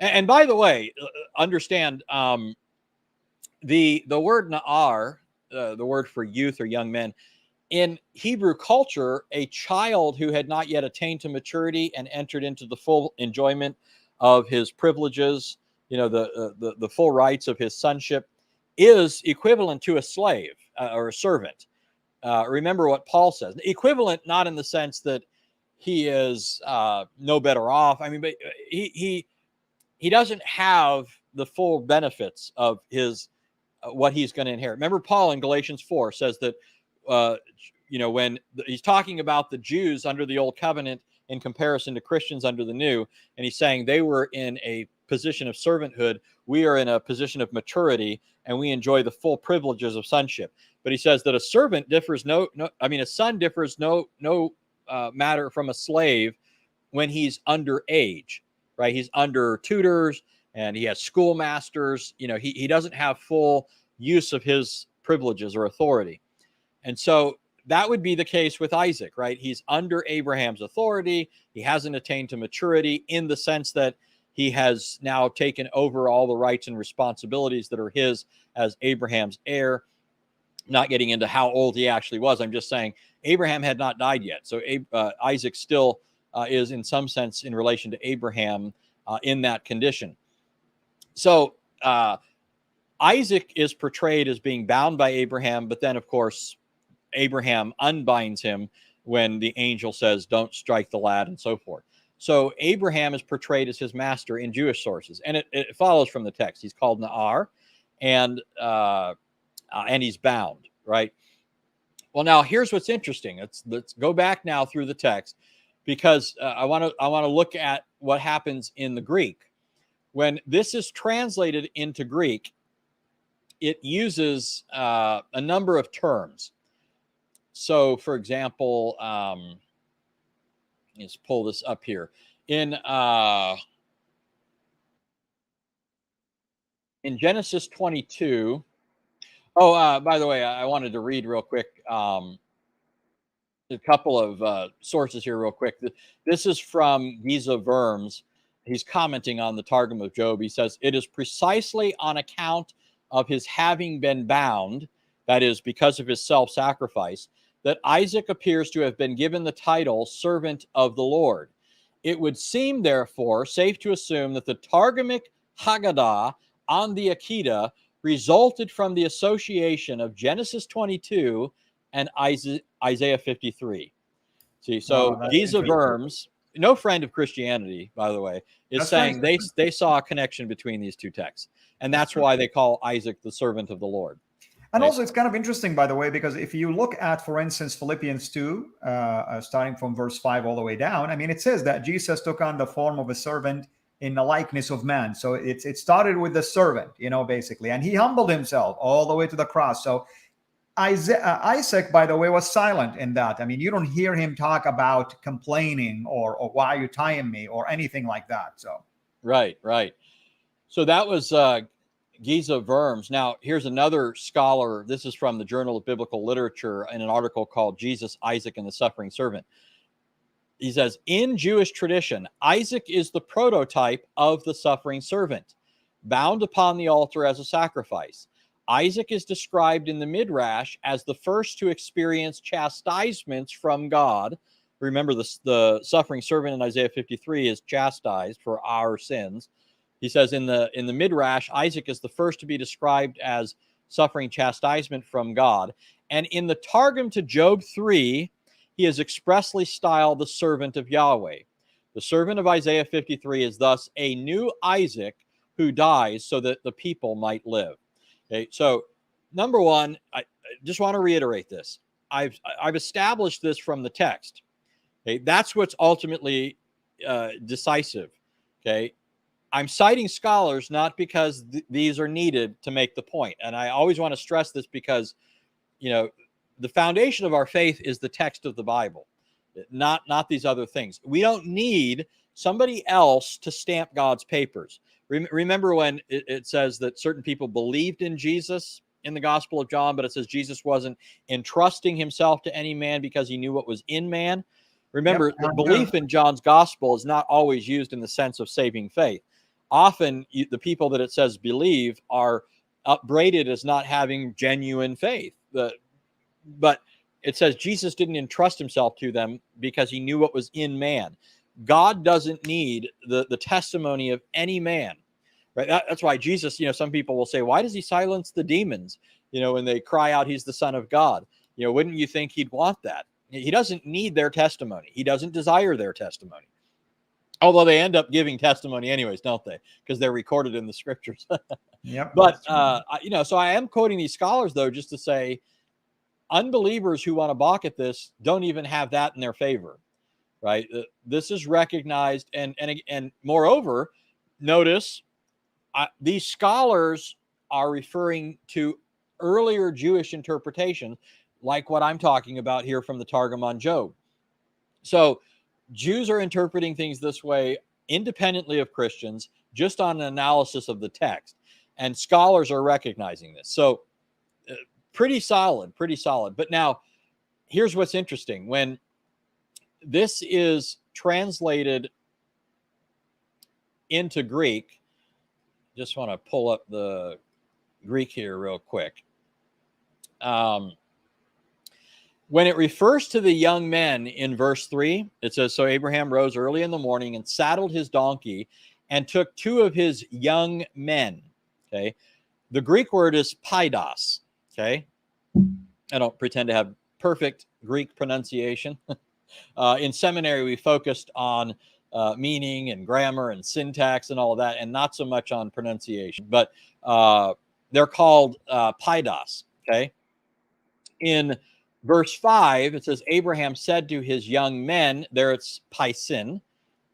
And by the way, understand the word na'ar, the word for youth or young men, in Hebrew culture, a child who had not yet attained to maturity and entered into the full enjoyment of his privileges, the full rights of his sonship, is equivalent to a slave or a servant. Remember what Paul says. Equivalent, not in the sense that he is no better off. I mean, but he doesn't have the full benefits of his what he's going to inherit. Remember, Paul in Galatians 4 says that when he's talking about the Jews under the old covenant in comparison to Christians under the new, and he's saying they were in a position of servanthood, we are in a position of maturity, and we enjoy the full privileges of sonship. But he says that a servant differs a son differs no matter from a slave when he's underage, right? He's under tutors and he has schoolmasters. He doesn't have full use of his privileges or authority. And so that would be the case with Isaac, right? He's under Abraham's authority. He hasn't attained to maturity in the sense that he has now taken over all the rights and responsibilities that are his as Abraham's heir. Not getting into how old he actually was. I'm just saying Abraham had not died yet. So Isaac still is in some sense in relation to Abraham in that condition. So Isaac is portrayed as being bound by Abraham, but then, of course, Abraham unbinds him when the angel says, don't strike the lad, and so forth. So Abraham is portrayed as his master in Jewish sources, and it follows from the text. He's called Na'ar, and he's bound, right? Well, now here's what's interesting. Let's go back now through the text, because I want to look at what happens in the Greek. When this is translated into Greek, it uses a number of terms. So, for example, let's pull this up here. In Genesis 22. Oh, by the way, I wanted to read real quick a couple of sources here real quick. This is from Giza Vermes. He's commenting on the Targum of Job. He says, "It is precisely on account of his having been bound, that is, because of his self-sacrifice, that Isaac appears to have been given the title servant of the Lord. It would seem, therefore, safe to assume that the Targumic Haggadah on the Akedah resulted from the association of Genesis 22 and Isaiah 53. See, so Giza Vermes, no friend of Christianity, by the way, is saying they saw a connection between these two texts. And that's why they call Isaac the servant of the Lord. And also, it's kind of interesting, by the way, because if you look at, for instance, Philippians 2, starting from verse 5 all the way down, I mean, it says that Jesus took on the form of a servant in the likeness of man. So it started with the servant, basically. And he humbled himself all the way to the cross. So Isaac, by the way, was silent in that. I mean, you don't hear him talk about complaining or why are you tying me or anything like that. So Right. So that was Giza Vermes. Now, here's another scholar. This is from the Journal of Biblical Literature in an article called Jesus, Isaac, and the Suffering Servant. He says, in Jewish tradition, Isaac is the prototype of the suffering servant, bound upon the altar as a sacrifice. Isaac is described in the Midrash as the first to experience chastisements from God. Remember, the suffering servant in Isaiah 53 is chastised for our sins. He says in the Midrash, Isaac is the first to be described as suffering chastisement from God. And in the Targum to Job 3, he is expressly styled the servant of Yahweh. The servant of Isaiah 53 is thus a new Isaac who dies so that the people might live. Okay, so number one, I just want to reiterate this. I've established this from the text. Okay, that's what's ultimately decisive. Okay, I'm citing scholars not because these are needed to make the point, and I always want to stress this because, the foundation of our faith is the text of the Bible, not these other things. We don't need somebody else to stamp God's papers. Remember when it says that certain people believed in Jesus in the Gospel of John, but it says Jesus wasn't entrusting himself to any man because he knew what was in man. Remember, the belief in John's Gospel is not always used in the sense of saving faith. Often, the people that it says believe are upbraided as not having genuine faith. But it says Jesus didn't entrust himself to them because he knew what was in man. God doesn't need the testimony of any man, right? That's why Jesus, some people will say, why does he silence the demons, when they cry out, he's the Son of God? Wouldn't you think he'd want that? He doesn't need their testimony. He doesn't desire their testimony. Although they end up giving testimony anyways, don't they? Because they're recorded in the scriptures. Yep. But, so I am quoting these scholars, though, just to say unbelievers who want to balk at this don't even have that in their favor, right? This is recognized. And moreover, notice these scholars are referring to earlier Jewish interpretation, like what I'm talking about here from the Targum on Job. So Jews are interpreting things this way independently of Christians, just on an analysis of the text. And scholars are recognizing this. So pretty solid. But now, here's what's interesting. When this is translated into Greek, just want to pull up the Greek here real quick. When it refers to the young men in verse 3, it says, so Abraham rose early in the morning and saddled his donkey and took two of his young men. Okay. The Greek word is paidos. Okay. I don't pretend to have perfect Greek pronunciation. In seminary, we focused on meaning and grammar and syntax and all of that, and not so much on pronunciation. But they're called paidos. Okay. In verse 5, it says, Abraham said to his young men, there it's paisin,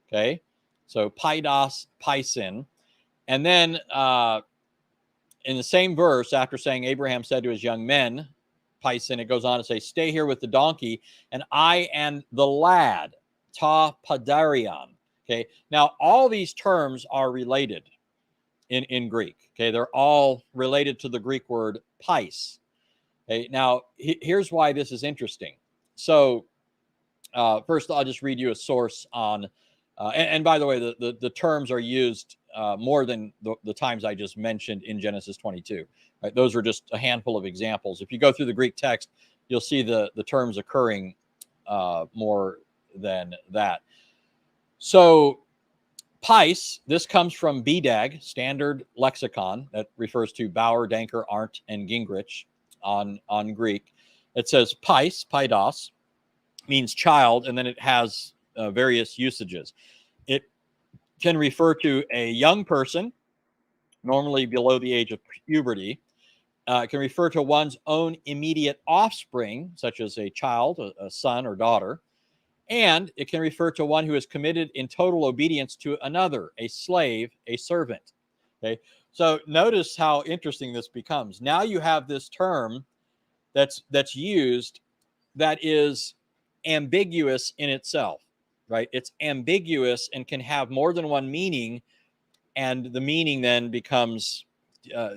okay? So paidos, paisin. And then in the same verse, after saying Abraham said to his young men, paisin, it goes on to say, stay here with the donkey, and I and the lad, ta padarion. Okay, now all these terms are related in Greek. Okay, they're all related to the Greek word pais. Okay, now here's why this is interesting. So first, I'll just read you a source on, and by the way, the terms are used more than the times I just mentioned in Genesis 22. Right? Those are just a handful of examples. If you go through the Greek text, you'll see the terms occurring more than that. So Pais, this comes from BDAG, Standard Lexicon, that refers to Bauer, Danker, Arndt, and Gingrich on Greek. It says Pais, paidos, means child, and then it has various usages. It can refer to a young person, normally below the age of puberty. It can refer to one's own immediate offspring, such as a child, a son or daughter. And it can refer to one who is committed in total obedience to another, a slave, a servant. Okay, so notice how interesting this becomes. Now you have this term that's used that is ambiguous in itself, right? It's ambiguous and can have more than one meaning, and the meaning then becomes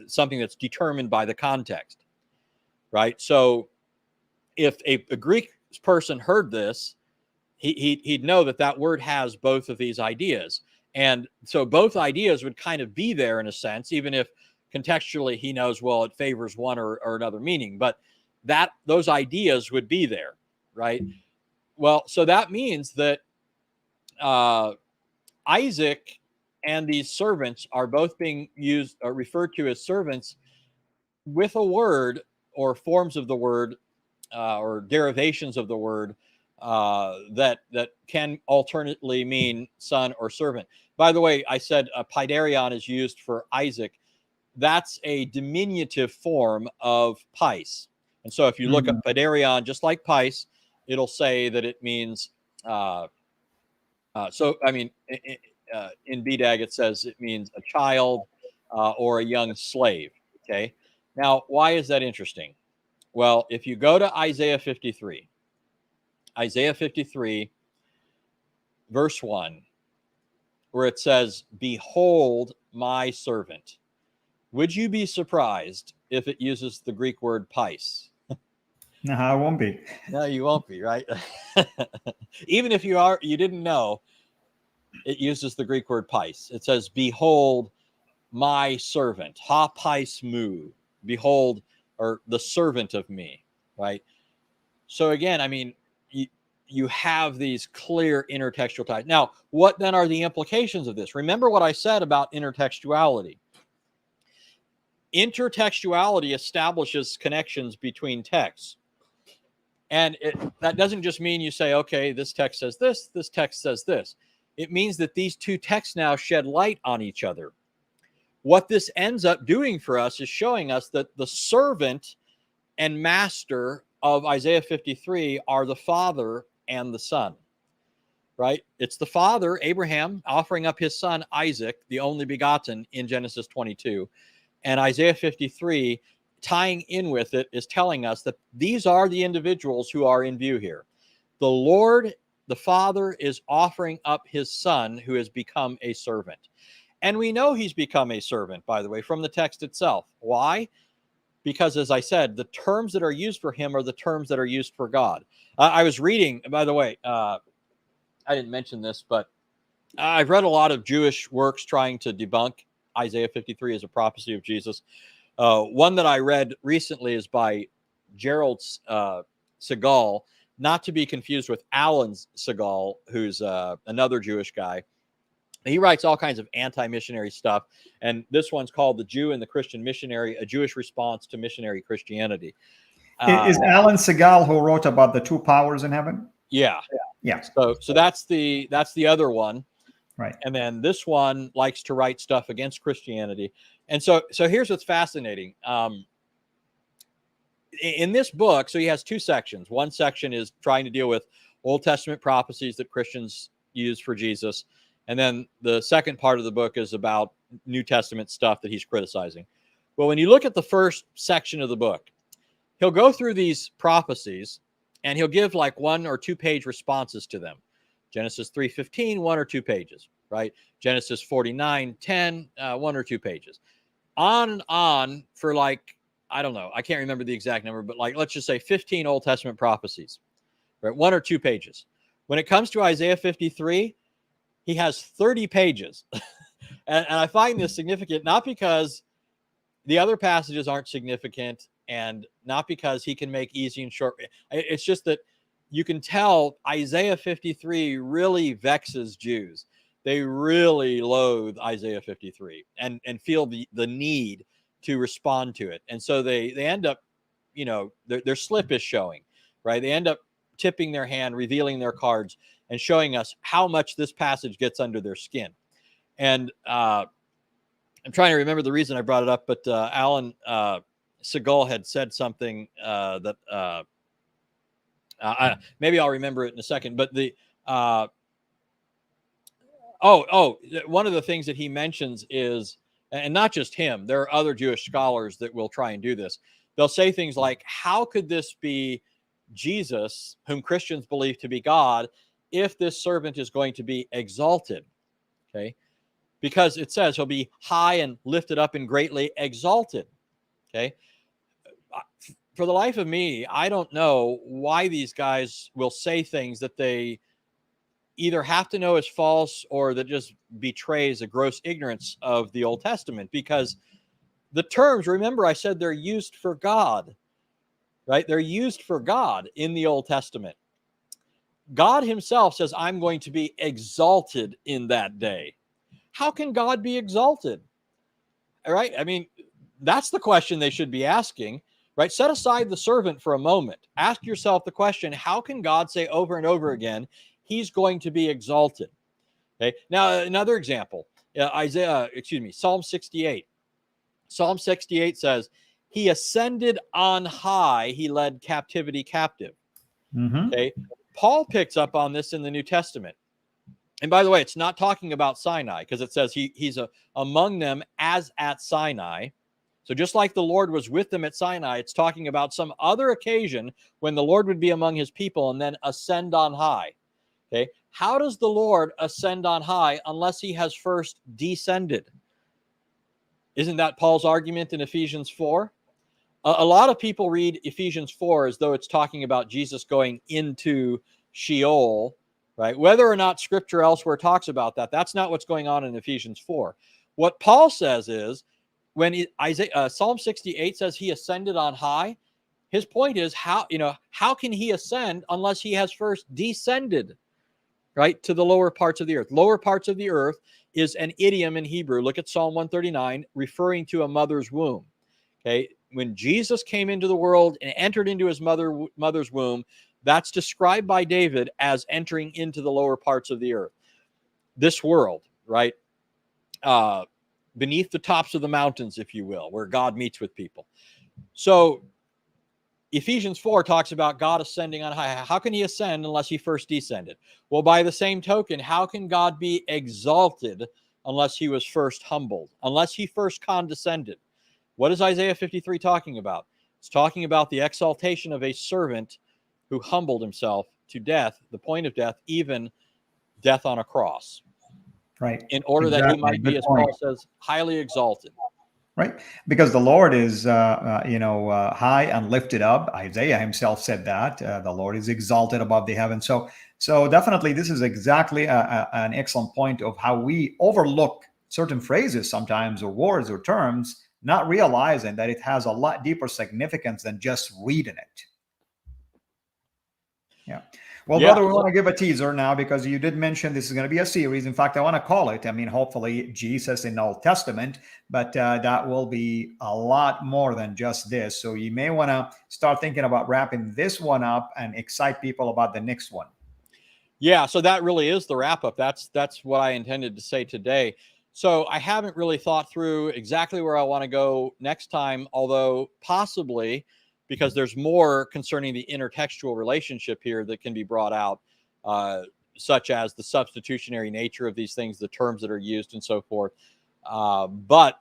something that's determined by the context, right? So if a Greek person heard this, he'd know that word has both of these ideas. And so both ideas would kind of be there in a sense, even if contextually he knows, well, it favors one or another meaning, but those ideas would be there, right? Well, so that means that Isaac and these servants are both being used or referred to as servants with a word or forms of the word or derivations of the word that can alternately mean son or servant. By the way, I said paidarion is used for Isaac. That's a diminutive form of pais. And so if you look up paidarion, just like pais, it'll say that it means, in BDAG, it says it means a child or a young slave. Okay. Now, why is that interesting? Well, if you go to Isaiah 53, verse 1, where it says, behold my servant. Would you be surprised if it uses the Greek word pais? No, I won't be. No, you won't be, right? Even if you didn't know, it uses the Greek word pais. It says, behold my servant, ha pais mu, behold, or the servant of me, right? So again, I mean, you have these clear intertextual ties. Now, what then are the implications of this? Remember what I said about intertextuality. Intertextuality establishes connections between texts. And that doesn't just mean you say, okay, this text says this text says this. It means that these two texts now shed light on each other. What this ends up doing for us is showing us that the servant and master of Isaiah 53 are the Father and the Son, right? It's the Father, Abraham, offering up his son, Isaac, the only begotten in Genesis 22. And Isaiah 53, tying in with it, is telling us that these are the individuals who are in view here. The Lord, the Father, is offering up his Son, who has become a servant. And we know he's become a servant, by the way, from the text itself. Why? Because, as I said, the terms that are used for him are the terms that are used for God. I was reading, by the way, I didn't mention this, but I've read a lot of Jewish works trying to debunk Isaiah 53 as a prophecy of Jesus. One that I read recently is by Gerald Segal, not to be confused with Alan Segal, who's another Jewish guy. He writes all kinds of anti-missionary stuff, and this one's called The Jew and the Christian Missionary, a Jewish response to missionary Christianity. Is Alan Segal who wrote about the two powers in heaven? Yeah. So that's the other one. Right. And then this one likes to write stuff against Christianity. And so here's what's fascinating. in this book, so he has two sections. One section is trying to deal with Old Testament prophecies that Christians use for Jesus. And then the second part of the book is about New Testament stuff that he's criticizing. Well, when you look at the first section of the book, he'll go through these prophecies and he'll give like 1 or 2 page responses to them. Genesis 3:15, 1 or 2 pages, right? Genesis 49:10, 1 or 2 pages. On and on for like, I don't know, I can't remember the exact number, but like, let's just say 15 Old Testament prophecies, right? 1 or 2 pages. When it comes to Isaiah 53, he has 30 pages. and I find this significant, not because the other passages aren't significant and not because he can make easy and short. It's just that you can tell Isaiah 53 really vexes Jews. They really loathe Isaiah 53 and feel the need to respond to it. And so they end up, you know, their slip is showing, right? They end up tipping their hand, revealing their cards, and showing us how much this passage gets under their skin. And I'm trying to remember the reason I brought it up, but Alan Segal had said something that maybe I'll remember it in a second. But the one of the things that he mentions is, and not just him, there are other Jewish scholars that will try and do this. They'll say things like, how could this be Jesus, whom Christians believe to be God, if this servant is going to be exalted? Okay. Because it says he'll be high and lifted up and greatly exalted. Okay. For the life of me, I don't know why these guys will say things that they either have to know is false or that just betrays a gross ignorance of the Old Testament, because the terms, remember, I said they're used for God, right? They're used for God in the Old Testament. God himself says, I'm going to be exalted in that day. How can God be exalted? All right. I mean, that's the question they should be asking, right? Set aside the servant for a moment. Ask yourself the question, how can God say over and over again, he's going to be exalted? Okay. Now, another example, Psalm 68. Psalm 68 says, he ascended on high, he led captivity captive. Mm-hmm. Okay. Paul picks up on this in the New Testament. And by the way, it's not talking about Sinai, because it says he's among them as at Sinai. So just like the Lord was with them at Sinai, it's talking about some other occasion when the Lord would be among his people and then ascend on high. Okay. How does the Lord ascend on high unless he has first descended? Isn't that Paul's argument in Ephesians 4? A lot of people read Ephesians 4 as though it's talking about Jesus going into Sheol, right? Whether or not scripture elsewhere talks about that, that's not what's going on in Ephesians 4. What Paul says is, when Psalm 68 says he ascended on high, his point is, how can he ascend unless he has first descended, right, to the lower parts of the earth? Lower parts of the earth is an idiom in Hebrew. Look at Psalm 139, referring to a mother's womb. Okay, when Jesus came into the world and entered into his mother's womb, that's described by David as entering into the lower parts of the earth. This world, right? Beneath the tops of the mountains, if you will, where God meets with people. So Ephesians 4 talks about God ascending on high. How can he ascend unless he first descended? Well, by the same token, how can God be exalted unless he was first humbled, unless he first condescended? What is Isaiah 53 talking about? It's talking about the exaltation of a servant who humbled himself to death, the point of death, even death on a cross. Right. In order that he might be, as Paul says, highly exalted. Right. Because the Lord is, high and lifted up. Isaiah himself said that the Lord is exalted above the heavens. So definitely this is exactly an excellent point of how we overlook certain phrases sometimes, or words or terms, not realizing that it has a lot deeper significance than just reading it. Yeah. Well, brother, we want to give a teaser now, because you did mention this is going to be a series. In fact, I want to call it, hopefully Jesus in the Old Testament, but that will be a lot more than just this. So you may want to start thinking about wrapping this one up and excite people about the next one. Yeah, so that really is the wrap up. That's what I intended to say today. So I haven't really thought through exactly where I want to go next time, although possibly because there's more concerning the intertextual relationship here that can be brought out, such as the substitutionary nature of these things, the terms that are used, and so forth. But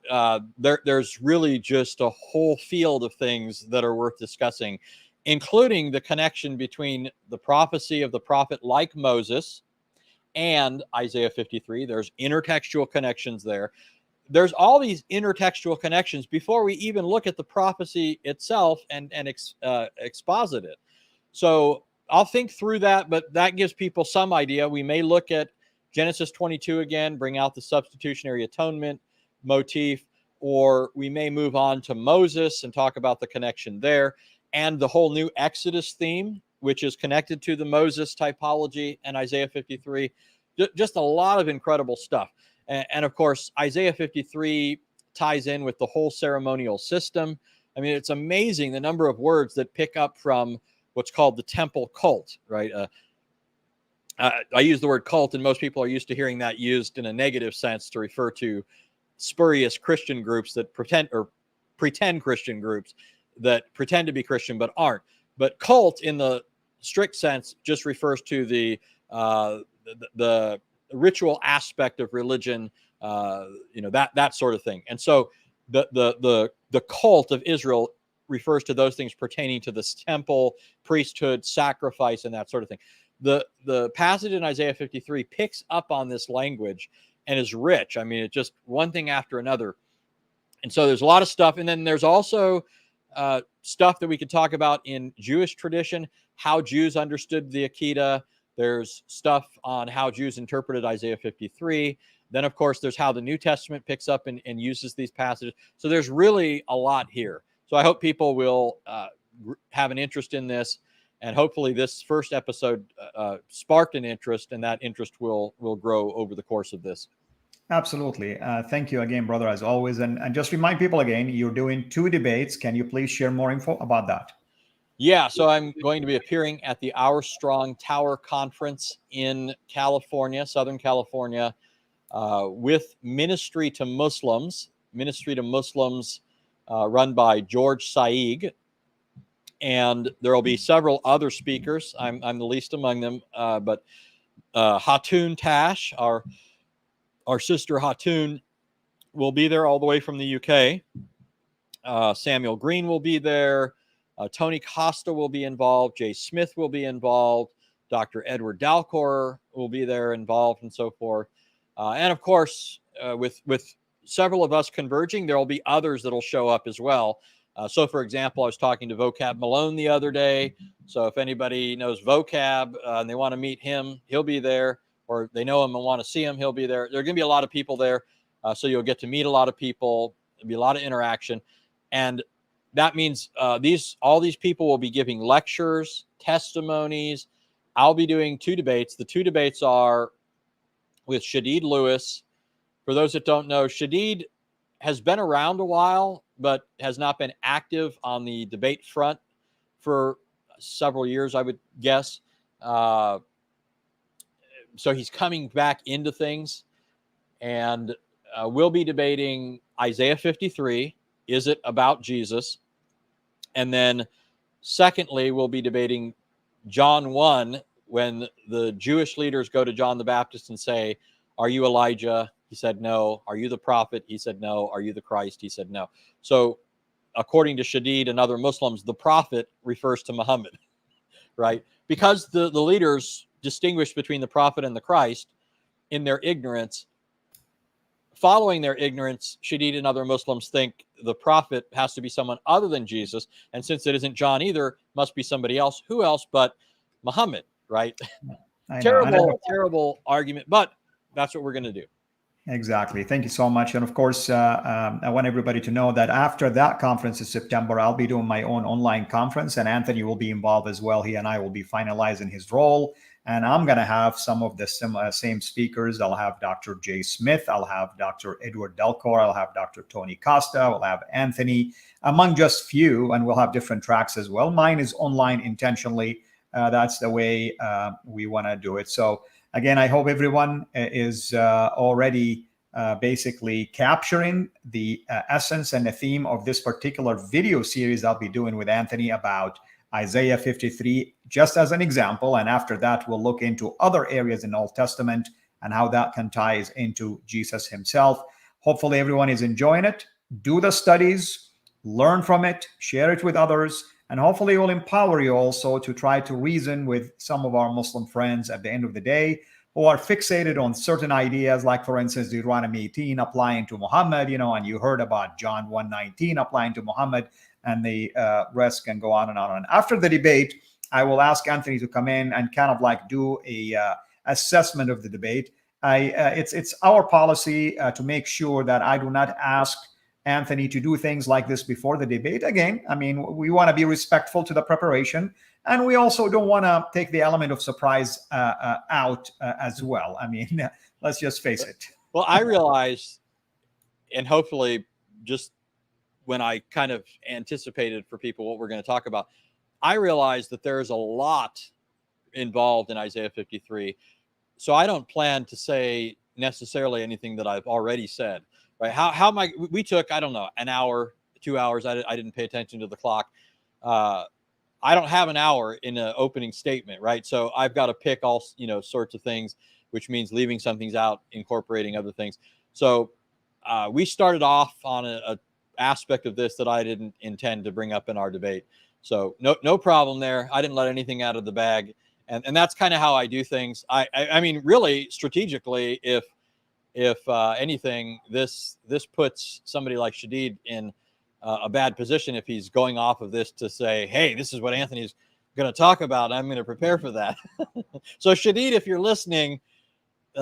there's really just a whole field of things that are worth discussing, including the connection between the prophecy of the prophet like Moses and Isaiah 53. There's intertextual connections there. There's all these intertextual connections before we even look at the prophecy itself and exposit it. So I'll think through that, but that gives people some idea. We may look at Genesis 22 again, bring out the substitutionary atonement motif, or we may move on to Moses and talk about the connection there, and the whole new Exodus theme, which is connected to the Moses typology and Isaiah 53. Just a lot of incredible stuff. And of course, Isaiah 53 ties in with the whole ceremonial system. I mean, it's amazing the number of words that pick up from what's called the temple cult, right? I use the word cult, and most people are used to hearing that used in a negative sense to refer to spurious Christian groups that pretend Christian groups that pretend to be Christian but aren't. But cult, in the strict sense, just refers to the ritual aspect of religion, that sort of thing. And so the cult of Israel refers to those things pertaining to this temple, priesthood, sacrifice, and that sort of thing. The passage in Isaiah 53 picks up on this language and is rich. I mean, it's just one thing after another. And so there's a lot of stuff. And then there's also stuff that we could talk about in Jewish tradition, how Jews understood the Akedah. There's stuff on how Jews interpreted Isaiah 53. Then, of course, there's how the New Testament picks up and uses these passages. So there's really a lot here. So I hope people will have an interest in this. And hopefully this first episode sparked an interest, and that interest will grow over the course of this. Absolutely. Thank you again, brother, as always. And just remind people again, you're doing 2 debates. Can you please share more info about that? Yeah, so I'm going to be appearing at the Our Strong Tower Conference in California, Southern California, with Ministry to Muslims run by George Saig. And there will be several other speakers. I'm the least among them, but Hatun Tash, our sister Hatun, will be there all the way from the UK. Samuel Green will be there. Tony Costa will be involved. Jay Smith will be involved. Dr. Edward Dalcor will be there involved, and so forth. And of course, with several of us converging, there will be others that will show up as well. So, for example, I was talking to Vocab Malone the other day. So if anybody knows Vocab and they want to meet him, he'll be there. Or they know him and want to see him, he'll be there. There are going to be a lot of people there. So you'll get to meet a lot of people. There'll be a lot of interaction. And that means all these people will be giving lectures, testimonies. I'll be doing 2 debates. The 2 debates are with Shadid Lewis. For those that don't know, Shadid has been around a while, but has not been active on the debate front for several years, I would guess. So he's coming back into things, and we'll be debating Isaiah 53. Is it about Jesus? And then secondly, we'll be debating John 1, when the Jewish leaders go to John the Baptist and say, "Are you Elijah?" He said, "No." "Are you the prophet?" He said, "No." "Are you the Christ?" He said, "No." So according to Shadid and other Muslims, the prophet refers to Muhammad, right? Because the leaders distinguish between the prophet and the Christ in their ignorance. Following their ignorance, Shadid and other Muslims think the prophet has to be someone other than Jesus. And since it isn't John either, must be somebody else. Who else but Muhammad, right? Terrible argument, but that's what we're going to do. Exactly. Thank you so much. And of course, I want everybody to know that after that conference in September, I'll be doing my own online conference, and Anthony will be involved as well. He and I will be finalizing his role. And I'm going to have some of the same speakers. I'll have Dr. Jay Smith. I'll have Dr. Edward Delcor. I'll have Dr. Tony Costa. I'll have Anthony, among just few, and we'll have different tracks as well. Mine is online intentionally. That's the way we want to do it. So again, I hope everyone is already basically capturing the essence and the theme of this particular video series I'll be doing with Anthony about Isaiah 53, just as an example. And after that, we'll look into other areas in the Old Testament and how that can ties into Jesus himself. Hopefully everyone is enjoying it. Do the studies, learn from it, share it with others, and hopefully it will empower you also to try to reason with some of our Muslim friends at the end of the day who are fixated on certain ideas, like, for instance, Deuteronomy 18 applying to Muhammad, and you heard about John 1:19 applying to Muhammad, and the rest can go on and on. And after the debate, I will ask Anthony to come in and kind of like do a assessment of the debate. It's our policy to make sure that I do not ask Anthony to do things like this before the debate. Again, I mean, we want to be respectful to the preparation, and we also don't want to take the element of surprise out as well. I mean, let's just face it. Well, I realized, and hopefully just when I kind of anticipated for people what we're going to talk about, I realized that there's a lot involved in Isaiah 53. So I don't plan to say necessarily anything that I've already said, right? How am I, we took, I don't know, an hour, 2 hours. I didn't pay attention to the clock. I don't have an hour in an opening statement, right? So I've got to pick all, sorts of things, which means leaving some things out, incorporating other things. So we started off on a aspect of this that I didn't intend to bring up in our debate. So no problem there. I didn't let anything out of the bag. And that's kind of how I do things. I mean, really strategically, if anything, this puts somebody like Shadid in a bad position if he's going off of this to say, hey, this is what Anthony's going to talk about. I'm going to prepare for that. So Shadid, if you're listening,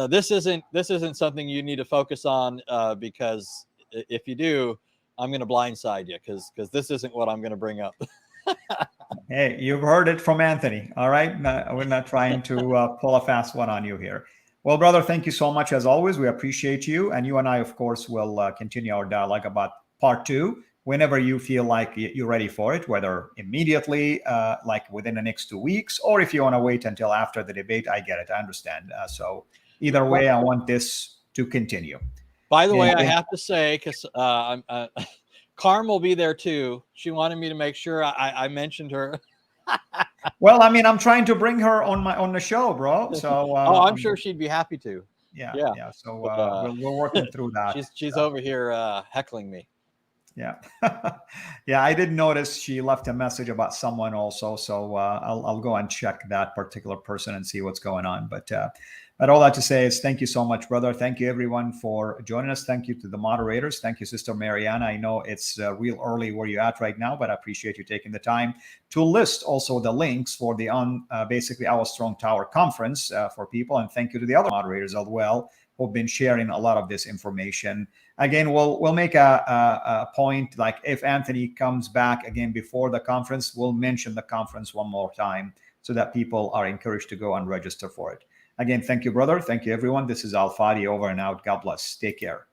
this isn't something you need to focus on because if you do, I'm going to blindside you because this isn't what I'm going to bring up. Hey, you've heard it from Anthony. All right. We're not trying to pull a fast one on you here. Well, brother, thank you so much as always. We appreciate you. And you and I, of course, will continue our dialogue about part 2 whenever you feel like you're ready for it, whether immediately, like within the next 2 weeks, or if you want to wait until after the debate. I get it. I understand. So either way, I want this to continue. By the way, I have to say, because Carm will be there too. She wanted me to make sure I mentioned her. Well, I mean, I'm trying to bring her on the show, bro. So I'm sure she'd be happy to. Yeah. So we're working through that. She's over here heckling me. Yeah. Yeah, I did notice she left a message about someone also. So I'll go and check that particular person and see what's going on. But all that to say is thank you so much, brother. Thank you, everyone, for joining us. Thank you to the moderators. Thank you, Sister Mariana. I know it's real early where you're at right now, but I appreciate you taking the time to list also the links for the basically our Strong Tower conference for people. And thank you to the other moderators as well who've been sharing a lot of this information. Again, we'll make a point, like if Anthony comes back again before the conference, we'll mention the conference one more time so that people are encouraged to go and register for it. Again, thank you, brother. Thank you, everyone. This is Fadi over and out. God bless. Take care.